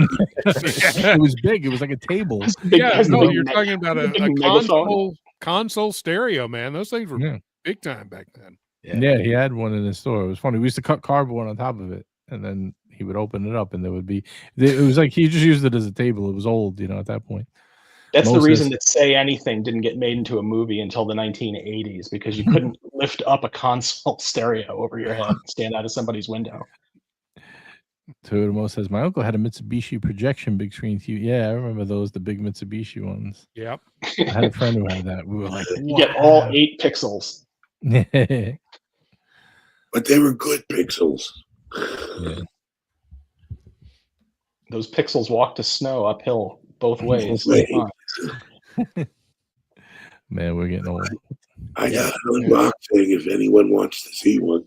it was big. It was like a table. Yeah, Has the no, big you're me- talking about a big megaphone. console stereo, man. Those things were Yeah. big time back then. Yeah, he had one in his store. It was funny. We used to cut cardboard on top of it, and then he would open it up, and there would be. It was like he just used it as a table. It was old, at that point. That's the Moses. reason that Say Anything didn't get made into a movie until the 1980s, because you couldn't lift up a console stereo over your head, stand out of somebody's window. Tudor says my uncle had a Mitsubishi projection big screen TV. Yeah, I remember those, the big Mitsubishi ones. Yep. I had a friend who had that. We were like, You get all 8 pixels. yeah. But they were good pixels. Those pixels walk to snow uphill both ways. Both ways. Man, we're getting old. I got an unboxing if anyone wants to see one.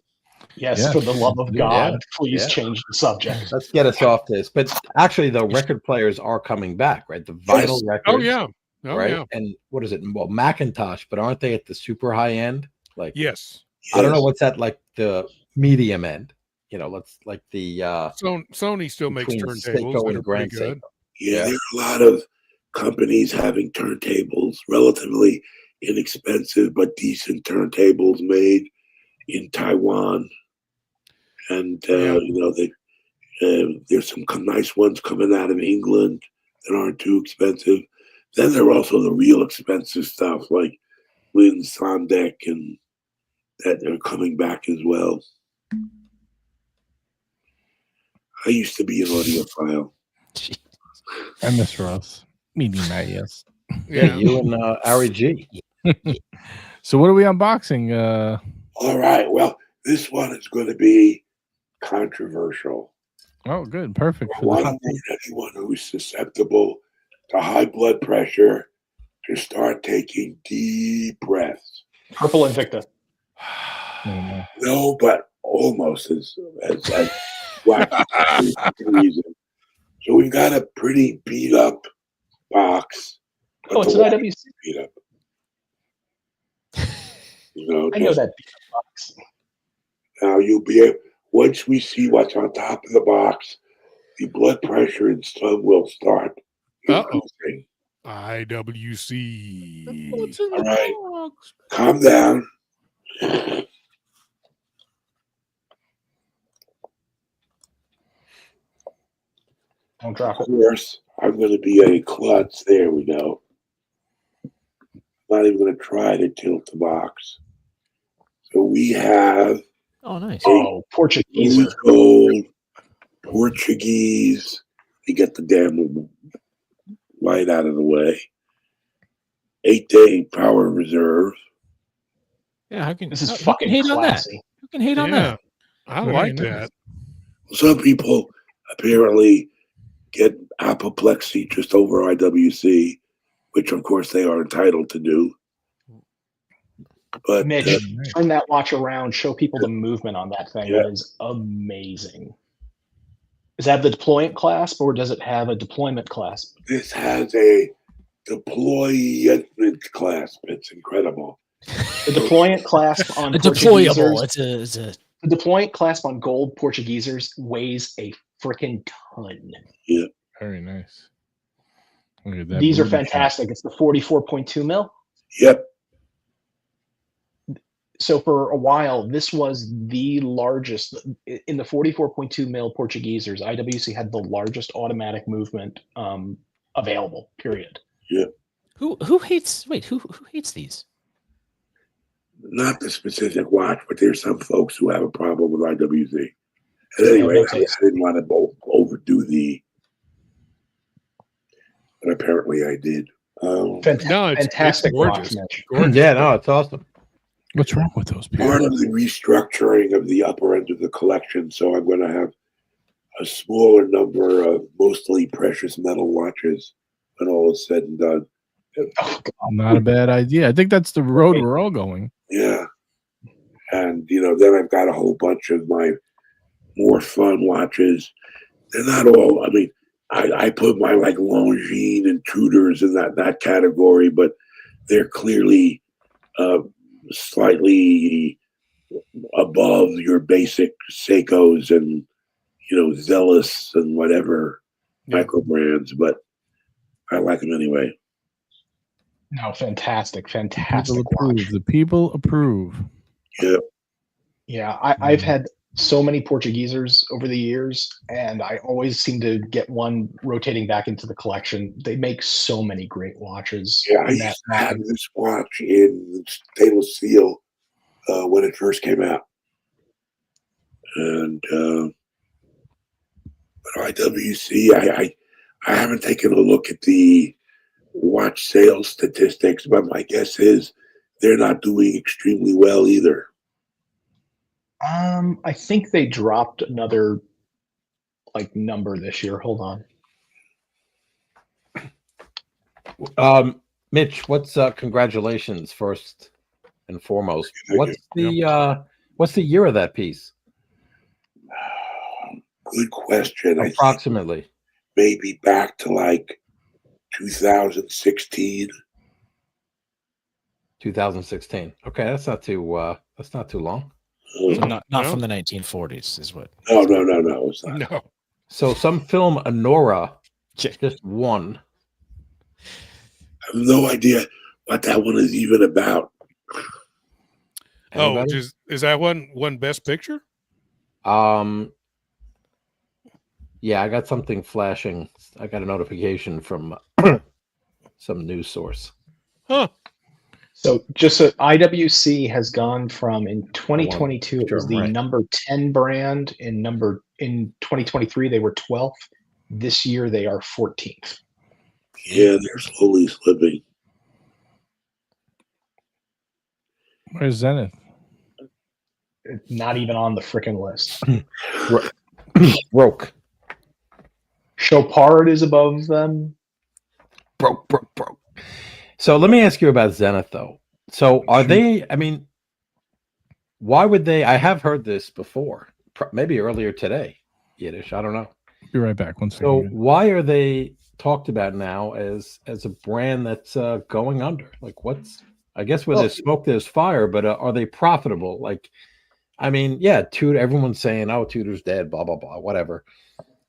Yes, Yeah. for the love of God, Yeah. please Yeah. change the subject. Let's get us off this. But actually, the record players are coming back, right? The vinyl Yes. records. Oh yeah. Oh right. yeah. And what is it? Well, Macintosh, but aren't they at the super high end? Like, Yes. I don't know what's at like the medium end. You know, let's like the Sony still makes between turntables Seiko that and are pretty Grand good. Seiko. Yeah, there are a lot of companies having turntables, relatively inexpensive but decent turntables made in Taiwan. And, there's some nice ones coming out of England that aren't too expensive. Then there are also the real expensive stuff like Lynn Sondek and that are coming back as well. I used to be an audiophile. I miss Russ. Meeting that, yes. Yeah, you and Ari G. So what are we unboxing? All right. Well, this one is going to be controversial. Oh, good. Perfect. I want to warn anyone who's susceptible to high blood pressure to start taking deep breaths. Purple Invicta. No, but almost as black. So we've got a pretty beat up box. Oh, it's an IWC. Beat up. You know, I know that box. Now you'll be able, once we see what's on top of the box, the blood pressure and stuff will start increasing. IWC. All right, calm down. Don't drop Of it. course, I'm going to be a klutz. There we go. Not even going to try to tilt the box. So we have Oh, nice. Oh, Portuguese. gold, Portuguese. You get the damn light out of the way. 8-day power reserve. Yeah, how can This is how fucking can hate on that? classy. Who can hate on that? I Very like nice. that. Some people apparently get apoplexy just over IWC, which of course they are entitled to do. But Mitch, turn that watch around. Show people the movement on that thing. Yeah. That is amazing. Does it have the deployment clasp or does it have a deployment clasp? this has a deployment clasp. It's incredible. The deployment clasp on A deployable. Portuguesers- It's a The deployment clasp on gold Portuguesers weighs a freaking ton. Very nice. Look at that. These are booty shot. fantastic. It's the 44.2 mil. Yep. So for a while, this was the largest in the 44.2 mil Portuguesers. IWC had the largest automatic movement available. Period. who hates who hates these? Not the specific watch, but there's some folks who have a problem with IWC. At any rate, I didn't want to overdo but apparently I did. No, it's Fantastic watch, gorgeous. Mitch. Yeah, no, it's awesome. What's wrong with those people? Part of the restructuring of the upper end of the collection, so I'm going to have a smaller number of mostly precious metal watches when all is said and done. Oh, God. Not a bad idea. I think that's the road we're all going. Yeah. And, then I've got a whole bunch of my more fun watches. They're not all, I mean, I put my like Longines and Tudors in that category, but they're clearly slightly above your basic Seikos and, Zealous and whatever micro brands, but I like them anyway. No, fantastic People watch. approve. The people approve. Yeah. Yeah, I've had so many Portuguesers over the years, and I always seem to get one rotating back into the collection. They make so many great watches. Yeah, I in used that to have line. this watch in stainless steel when it first came out. And but IWC, I haven't taken a look at the watch sales statistics, but my guess is they're not doing extremely well either. I think they dropped another number this year. Hold on. Mitch, what's congratulations first and foremost. What's the year of that piece? Good question. Approximately. Maybe back to like 2016. 2016. Okay, that's not too long. So not from the 1940s is what. No, it's not. No. So some film Honora just won. I have no idea what that one is even about. Anybody? Oh, is that one Best Picture? Yeah, I got something flashing. I got a notification from some news source. Huh. So just so IWC has gone from in 2022 it was the right. number 10 brand. In 2023 they were 12th. This year they are 14th. Yeah, they're slowly slipping. Where's Zenith? Not even on the freaking list. Broke. Chopard is above them. Broke. So let me ask you about Zenith, though. So are they, I mean, why would they, I have heard this before, maybe earlier today, Yiddish, I don't know. Be right back. One second. So why are they talked about now as a brand that's going under? Like I guess where there's smoke, there's fire, but are they profitable? Like, I mean, yeah, Tudor, everyone's saying, oh, Tudor's dead, blah, blah, blah, whatever.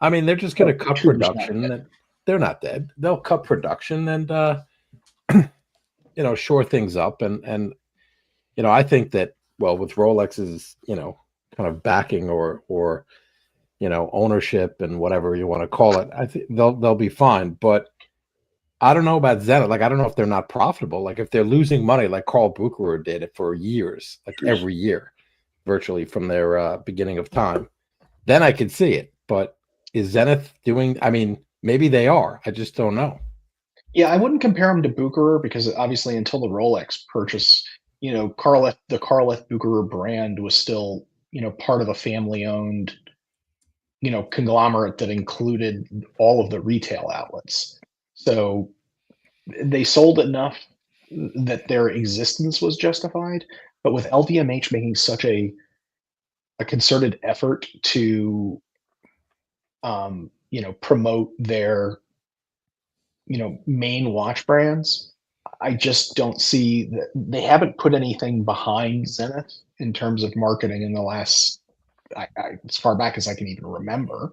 I mean, they're just going to cut production. They're not dead. They'll cut production and, shore things up. And, I think that, well, with Rolex's, kind of backing or, ownership and whatever you want to call it, I think they'll be fine. But I don't know about Zenith. Like, I don't know if they're not profitable. Like, if they're losing money, like Carl Bucherer did it for years, like every year, virtually from their beginning of time, then I could see it. But is Zenith doing? I mean, maybe they are. I just don't know. Yeah, I wouldn't compare them to Bucherer because obviously until the Rolex purchase, the Carl F. Bucherer brand was still, part of a family-owned, conglomerate that included all of the retail outlets. So they sold enough that their existence was justified. But with LVMH making such a concerted effort to, promote their, main watch brands, I just don't see that they haven't put anything behind Zenith in terms of marketing in the last, as far back as I can even remember.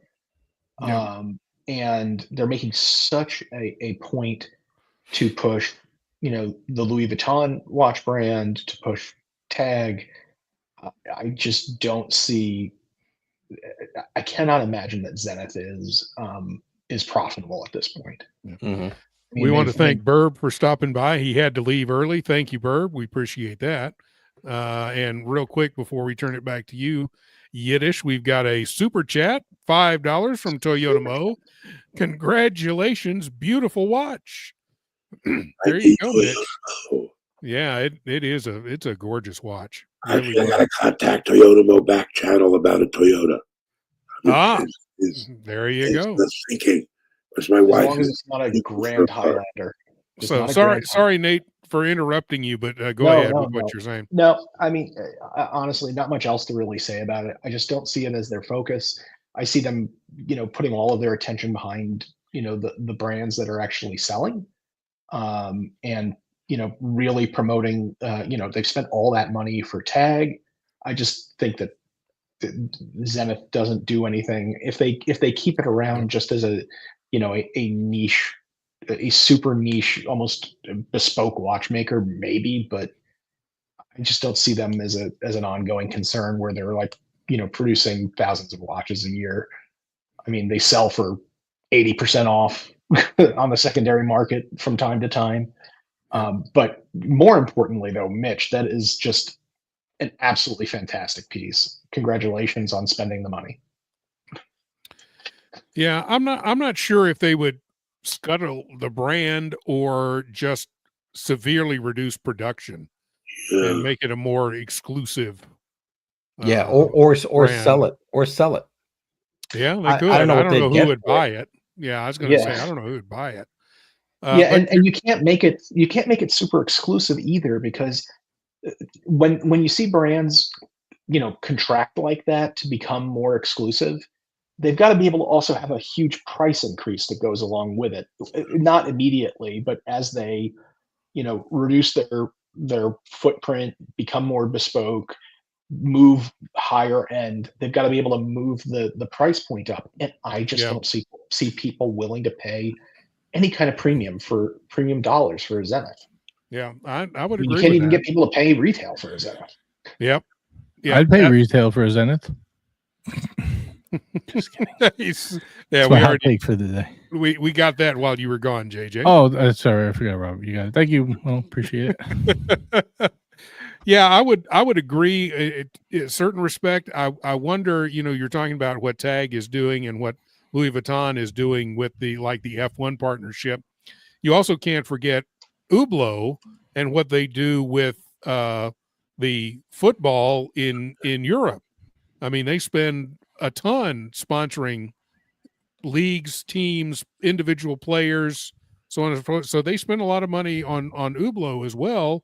Yeah. And they're making such a point to push, the Louis Vuitton watch brand, to push Tag. I just don't see. I cannot imagine that Zenith is profitable at this point. Mm-hmm. We want to thank Burb for stopping by. He had to leave early. Thank you, Burb. We appreciate that. And real quick before we turn it back to you, Yiddish, we've got a super chat, $5 from Toyota Mo. Congratulations, beautiful watch. There you go, Mitch. Yeah, it's a gorgeous watch. Actually, I got to contact Toyota Mo back channel about a Toyota. There you go. The thinking was my wife. As long as it's not a Grand Highlander. So sorry, Nate, for interrupting you, but go ahead with what you're saying. No, I mean, honestly, not much else to really say about it. I just don't see it as their focus. I see them, putting all of their attention behind, the brands that are actually selling, and really promoting. They've spent all that money for Tag. I just think that Zenith doesn't do anything if they keep it around just as a niche, a super niche, almost bespoke watchmaker, maybe, but I just don't see them as an ongoing concern where they're like, producing thousands of watches a year. I mean, they sell for 80% off on the secondary market from time to time. But more importantly though, Mitch, that is just an absolutely fantastic piece. Congratulations on spending the money. Yeah, I'm not sure if they would scuttle the brand or just severely reduce production and make it a more exclusive. Yeah, or sell it, Yeah, they could. I don't know who would buy it. Yeah, I was going to say I don't know who would buy it. Yeah, and you can't make it super exclusive either, because when you see brands, contract like that to become more exclusive, they've got to be able to also have a huge price increase that goes along with it. Not immediately, but as they, reduce their footprint, become more bespoke, move higher end, they've got to be able to move the price point up. And I just don't see people willing to pay any kind of premium dollars for a Zenith. Yeah, I would You agree can't with even that. get people to pay retail for a Zenith. Yep. I'd pay retail for a Zenith. Just kidding. Yeah, we already take for the day. We got that while you were gone, JJ. Oh, sorry, I forgot, Robert. You got it. Thank you. Well, appreciate it. Yeah, I would agree. In a certain respect, I wonder. You're talking about what Tag is doing and what Louis Vuitton is doing with the F1 partnership. You also can't forget Hublot and what they do with the football in Europe. I mean, they spend a ton sponsoring leagues, teams, individual players, so on and so forth. So they spend a lot of money on Hublot as well.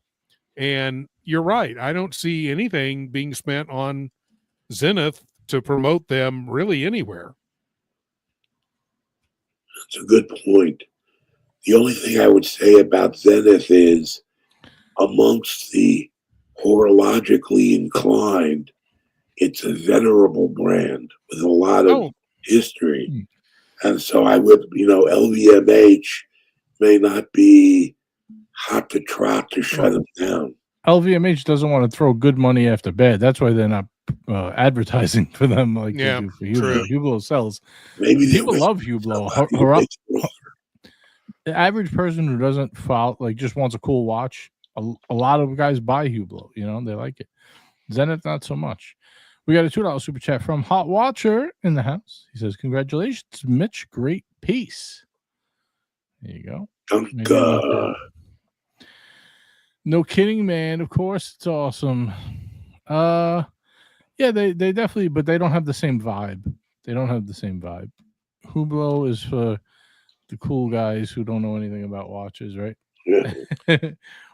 And you're right. I don't see anything being spent on Zenith to promote them really anywhere. That's a good point. The only thing I would say about Zenith is, amongst the horologically inclined, it's a venerable brand with a lot of history. And so I would, LVMH may not be hot to trot to shut them down. LVMH doesn't want to throw good money after bad. That's why they're not advertising for them like they do for Hublot. Hublot sells. Maybe people love Hublot. The average person who doesn't follow, just wants a cool watch, a lot of guys buy Hublot. They like it. Zenith, not so much. We got a $2 super chat from Hot Watcher in the house. He says, "Congratulations, Mitch. Great piece." There you go. No kidding, man. Of course, it's awesome. Yeah, they definitely, but they don't have the same vibe. Hublot is for the cool guys who don't know anything about watches, right?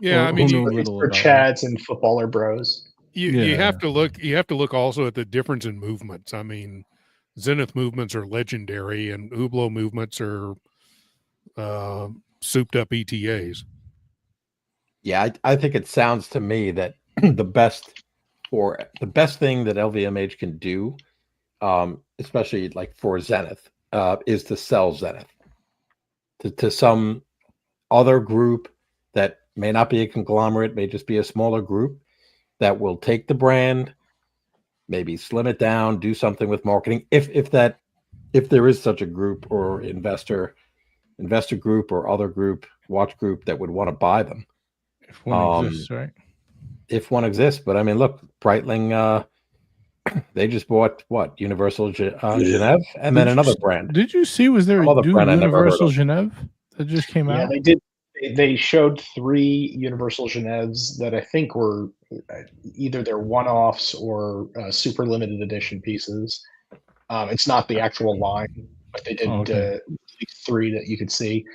Yeah, I mean, it's for chads and footballer bros. You have to look. You have to look also at the difference in movements. I mean, Zenith movements are legendary, and Hublot movements are souped up ETAs. Yeah, I think it sounds to me that the best thing that LVMH can do, especially for Zenith, is to sell Zenith to some other group that may not be a conglomerate, may just be a smaller group that will take the brand, maybe slim it down, do something with marketing. If there is such a group or investor group or other group, watch group that would want to buy them. If one exists, right? If one exists. But I mean, look, Breitling, they just bought Universal Genève, and then another brand. Did you see, was there a new Universal Genève that just came out? Yeah, they did. They showed 3 Universal Genèves that I think were either their one-offs or super limited edition pieces. It's not the actual line, but they did at least 3 that you could see.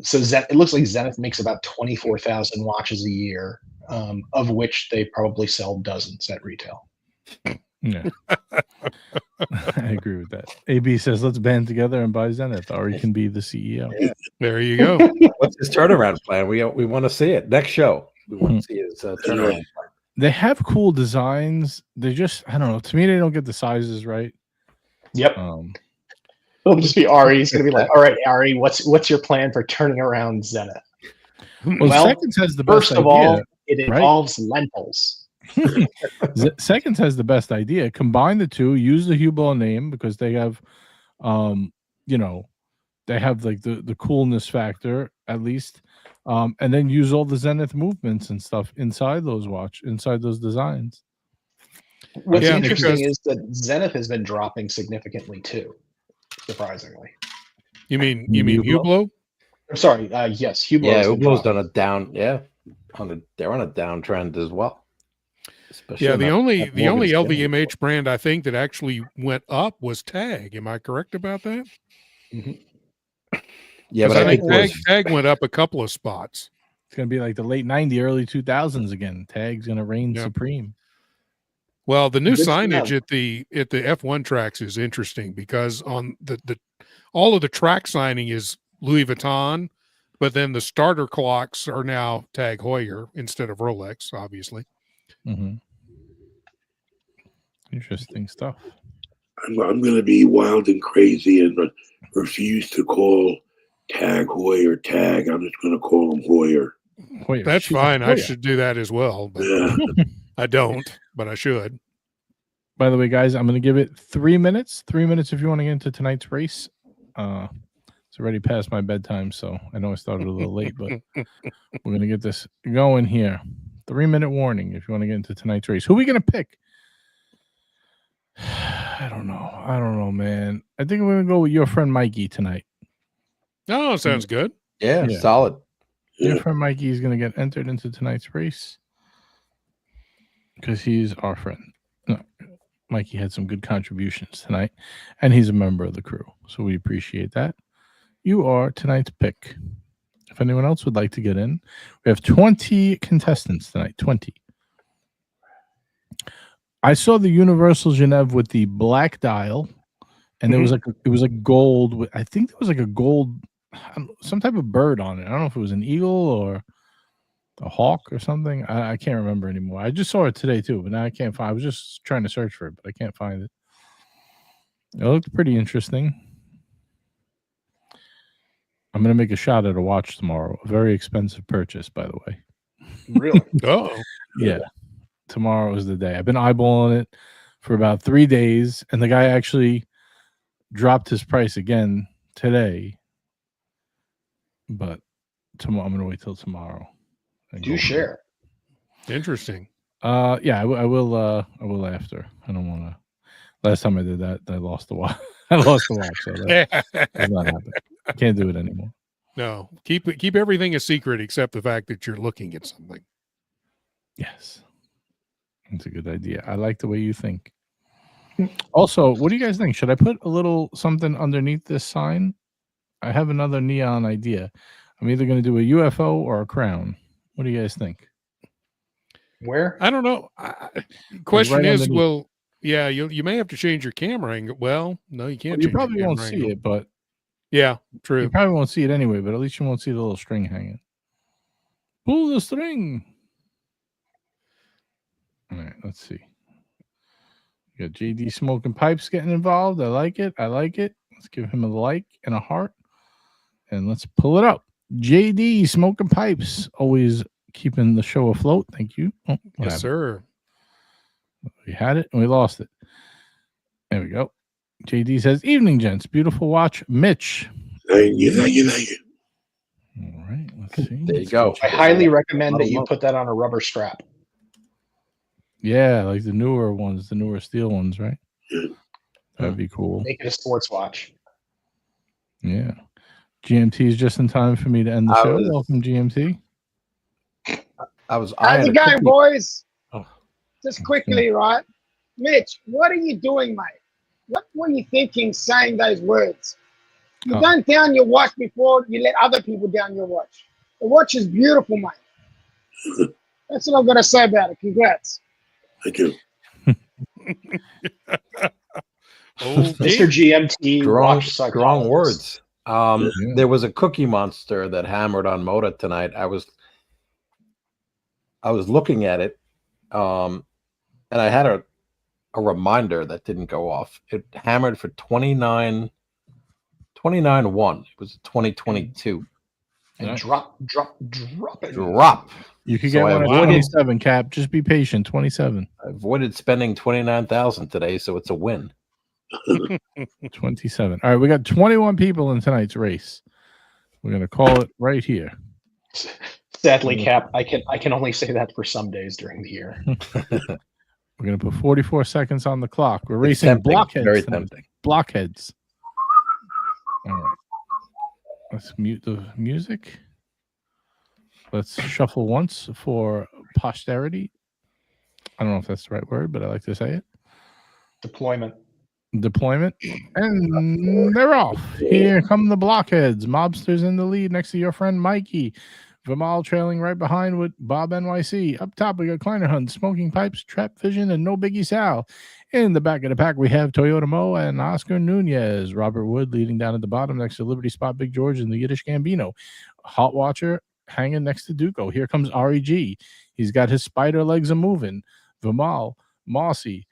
So it looks like Zenith makes about 24,000 watches a year, of which they probably sell dozens at retail. Yeah, I agree with that. AB says, "Let's band together and buy Zenith. Ari can be the CEO." Yeah. There you go. What's his turnaround plan? We want to see it next show. We want to see his turnaround plan. They have cool designs. They just, I don't know. To me, they don't get the sizes right. Yep. It'll just be Ari. He's going to be like, "All right, Ari, what's your plan for turning around Zenith?" Well, Seconds has the best first of all, it involves lentils. Seconds has the best idea. Combine the two, use the Hublot name because they have, they have the coolness factor at least, and then use all the Zenith movements and stuff inside those designs. What's interesting is that Zenith has been dropping significantly too, surprisingly. You mean Hublot? I'm sorry. Yes, Hublot. Yeah, Hublot's done a down. Yeah, they're on a downtrend as well. Especially the only LVMH brand I think that actually went up was Tag. Am I correct about that? Mm-hmm. Yeah, but I I think think it was, tag went up a couple of spots. It's gonna be like the late '90s, early 2000s again. Tag's gonna reign Yep. supreme. Well, the new Good for signage them. at the F1 tracks is interesting because on the all of the track signing is Louis Vuitton, but then the starter clocks are now Tag Heuer instead of Rolex, obviously. Mm-hmm. Interesting stuff. I'm going to be wild and crazy and refuse to call Tag Heuer Tag. I'm just going to call him Heuer. Heuer. That's She's a fine. I Heuer. should do that as well, but Yeah. I don't, but I should. By the way, guys, I'm going to give it 3 minutes. 3 minutes if you want to get into tonight's race. It's already past my bedtime, so I know I started a little late, but we're going to get this going here. 3-minute warning if you want to get into tonight's race. Who are we going to pick? I don't know, man. I think we're going to go with your friend Mikey tonight. Oh, sounds good. yeah, Yeah. solid. Your Yeah. friend Mikey is going to get entered into tonight's race because he's our friend. No, Mikey had some good contributions tonight, and he's a member of the crew, so we appreciate that. You are tonight's pick. If anyone else would like to get in, we have 20 contestants tonight. 20. I saw the Universal Genève with the black dial, and there was like it was like gold. I think there was like a gold, some type of bird on it. I don't know if it was an eagle or a hawk or something. I can't remember anymore. I just saw it today too, but now I can't find. I was just trying to search for it, but I can't find it. It looked pretty interesting. I'm gonna make a shot at a watch tomorrow. A very expensive purchase, by the way. Really? Oh, Yeah. Tomorrow is the day. I've been eyeballing it for about 3 days, and the guy actually dropped his price again today. But tomorrow, I'm gonna wait till tomorrow. and Do go from share. interesting. there. Yeah, I will. I will after. I don't want to. Last time I did that, I lost the watch. I lost the watch, so that does not happen. I can't do it anymore. No, keep everything a secret except the fact that you're looking at something. Yes, that's a good idea. I like the way you think. Also, what do you guys think? Should I put a little something underneath this sign? I have another neon idea. I'm either going to do a UFO or a crown. What do you guys think? Where? I don't know. Question right is, underneath. well, yeah, you may have to change your camera angle. Well, no, you can't. Well, you change your probably won't camera see angle. it, but Yeah, you true. probably won't see it anyway. But at least you won't see the little string hanging. Pull the string. All right, let's see. You got JD smoking pipes getting involved. I like it. I like it. Let's give him a like and a heart. And let's pull it up. JD smoking pipes. Always keeping the show afloat. Thank you. Oh, what Yes, happened? sir. We had it and we lost it. There we go. JD says, evening, gents. Beautiful watch. Mitch. Thank you, thank you, thank you. All right. Let's see. There you go. I highly recommend that you Model put that on a rubber strap. Yeah, like the newer ones, the newer steel ones, right? Yeah. That'd be cool. Make it a sports watch. Yeah. GMT is just in time for me to end the I show. was- Welcome, GMT. How's eyeing it a going, cookie- boys? Oh. Just quickly, right? Mitch, what are you doing, mate? What were you thinking saying those words? You Oh. don't down your watch before you let other people down your watch. The watch is beautiful, mate. That's what I've got to say about it. Congrats. Thank you. Oh, Mr. GMT Strong, watch strong psychologist. words. Yeah. There was a Cookie Monster that hammered on Moda tonight. I was looking at it, and I had a reminder that didn't go off. It hammered for 29.1. It was 2022 And Nice. drop it. drop. You could So get I one at avoided- 27, Cap. Just be patient. 27. I avoided spending 29,000 today, so it's a win. 27. All right, we got 21 people in tonight's race. We're gonna call it right here. Sadly, Cap, I can only say that for some days during the year. We're gonna put 44 seconds on the clock. We're It's racing tempting, blockheads. very tonight. tempting. Blockheads. All right. Let's mute the music. Let's shuffle once for posterity. I don't know if that's the right word, but I like to say it. Deployment. deployment, and they're off. Here come the blockheads. Mobsters in the lead next to your friend Mikey. Vimal trailing right behind with Bob NYC. Up top, we got Kleiner Hunt, Smoking Pipes, Trap Vision, and No Biggie Sal. In the back of the pack, we have Toyota Mo and Oscar Nunez. Robert Wood leading down at the bottom next to Liberty Spot, Big George, and the Yiddish Gambino. Hot Watcher hanging next to Duco. Here comes REG. He's got his spider legs a-moving. Vimal, Mossy,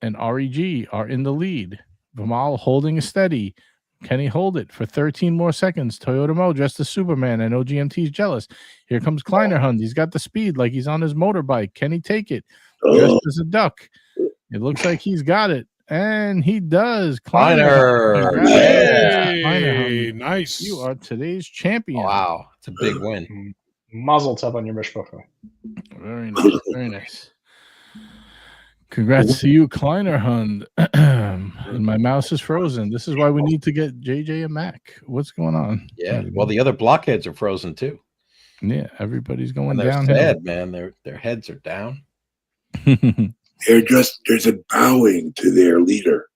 and REG are in the lead. Vimal holding steady. Can he hold it for 13 more seconds? Toyota Mo dressed as Superman. I know GMT's jealous. Here comes Kleiner Hunt. He's got the speed like he's on his motorbike. Can he take it? Dressed as a duck. It looks like he's got it. And he does. Kleiner. Hey, nice. You are today's champion. Wow. It's a big win. Muzzle tub on your mishpocha. Very nice. Very nice. Congrats to you, Kleiner Hund. And my mouse is frozen. This is why we need to get JJ a Mac. What's going on? Yeah. Well, the other blockheads are frozen too. Yeah, everybody's going And they're down. sad, man. Their heads are down. There's a bowing to their leader.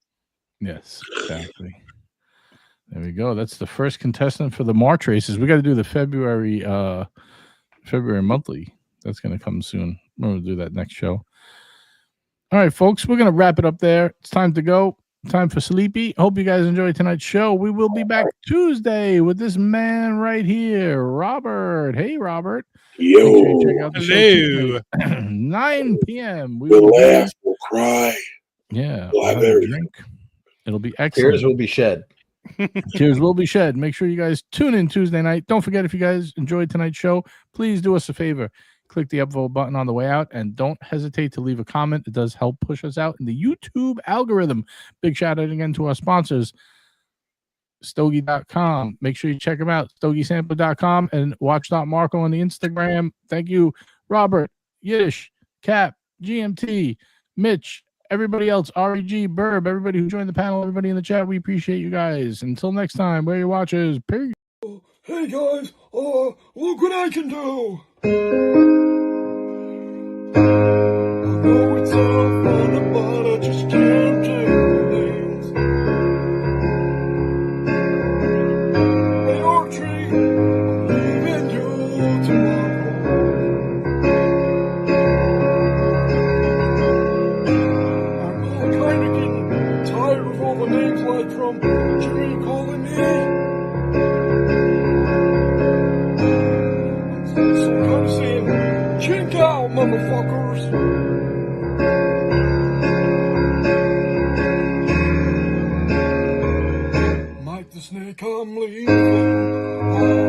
Yes, exactly. There we go. That's the first contestant for the March races. We got to do the February monthly. That's going to come soon. We're going to do that next show. All right, folks, we're going to wrap it up there. It's time to go. Time for Sleepy. Hope you guys enjoyed tonight's show. We will be back Tuesday with this man right here, Robert. Hey, Robert. Yo. Make sure you check out the show Hello. Tuesday, 9 p.m. We We'll will laugh, we'll cry. Yeah, We'll have have a everything. drink. It'll be excellent. Tears will be shed. Tears will be shed. Make sure you guys tune in Tuesday night. Don't forget, if you guys enjoyed tonight's show, please do us a favor. Click the upvote button on the way out, and don't hesitate to leave a comment. It does help push us out in the YouTube algorithm. Big shout out again to our sponsors, Stogie.com. Make sure you check them out, StogieSampler.com and Watch.Marco on the Instagram. Thank you, Robert, Yiddish, Cap, GMT, Mitch, everybody else, REG, Burb, everybody who joined the panel, everybody in the chat. We appreciate you guys. Until next time, wear your watches. Peace. Hey guys, look what I can do! I know it sounds funny, but I just can't change things. Hey Archie, I'm leaving you tomorrow. I'm kinda getting tired of all the names like from Jimmy calling me. So I'm saying, chink out, motherfuckers! Mike the Snake, I'm leaving.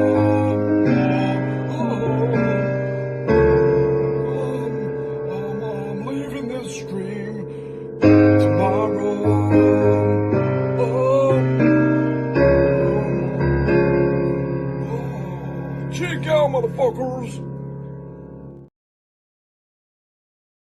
I'm leaving this stream tomorrow. Chink out, motherfuckers!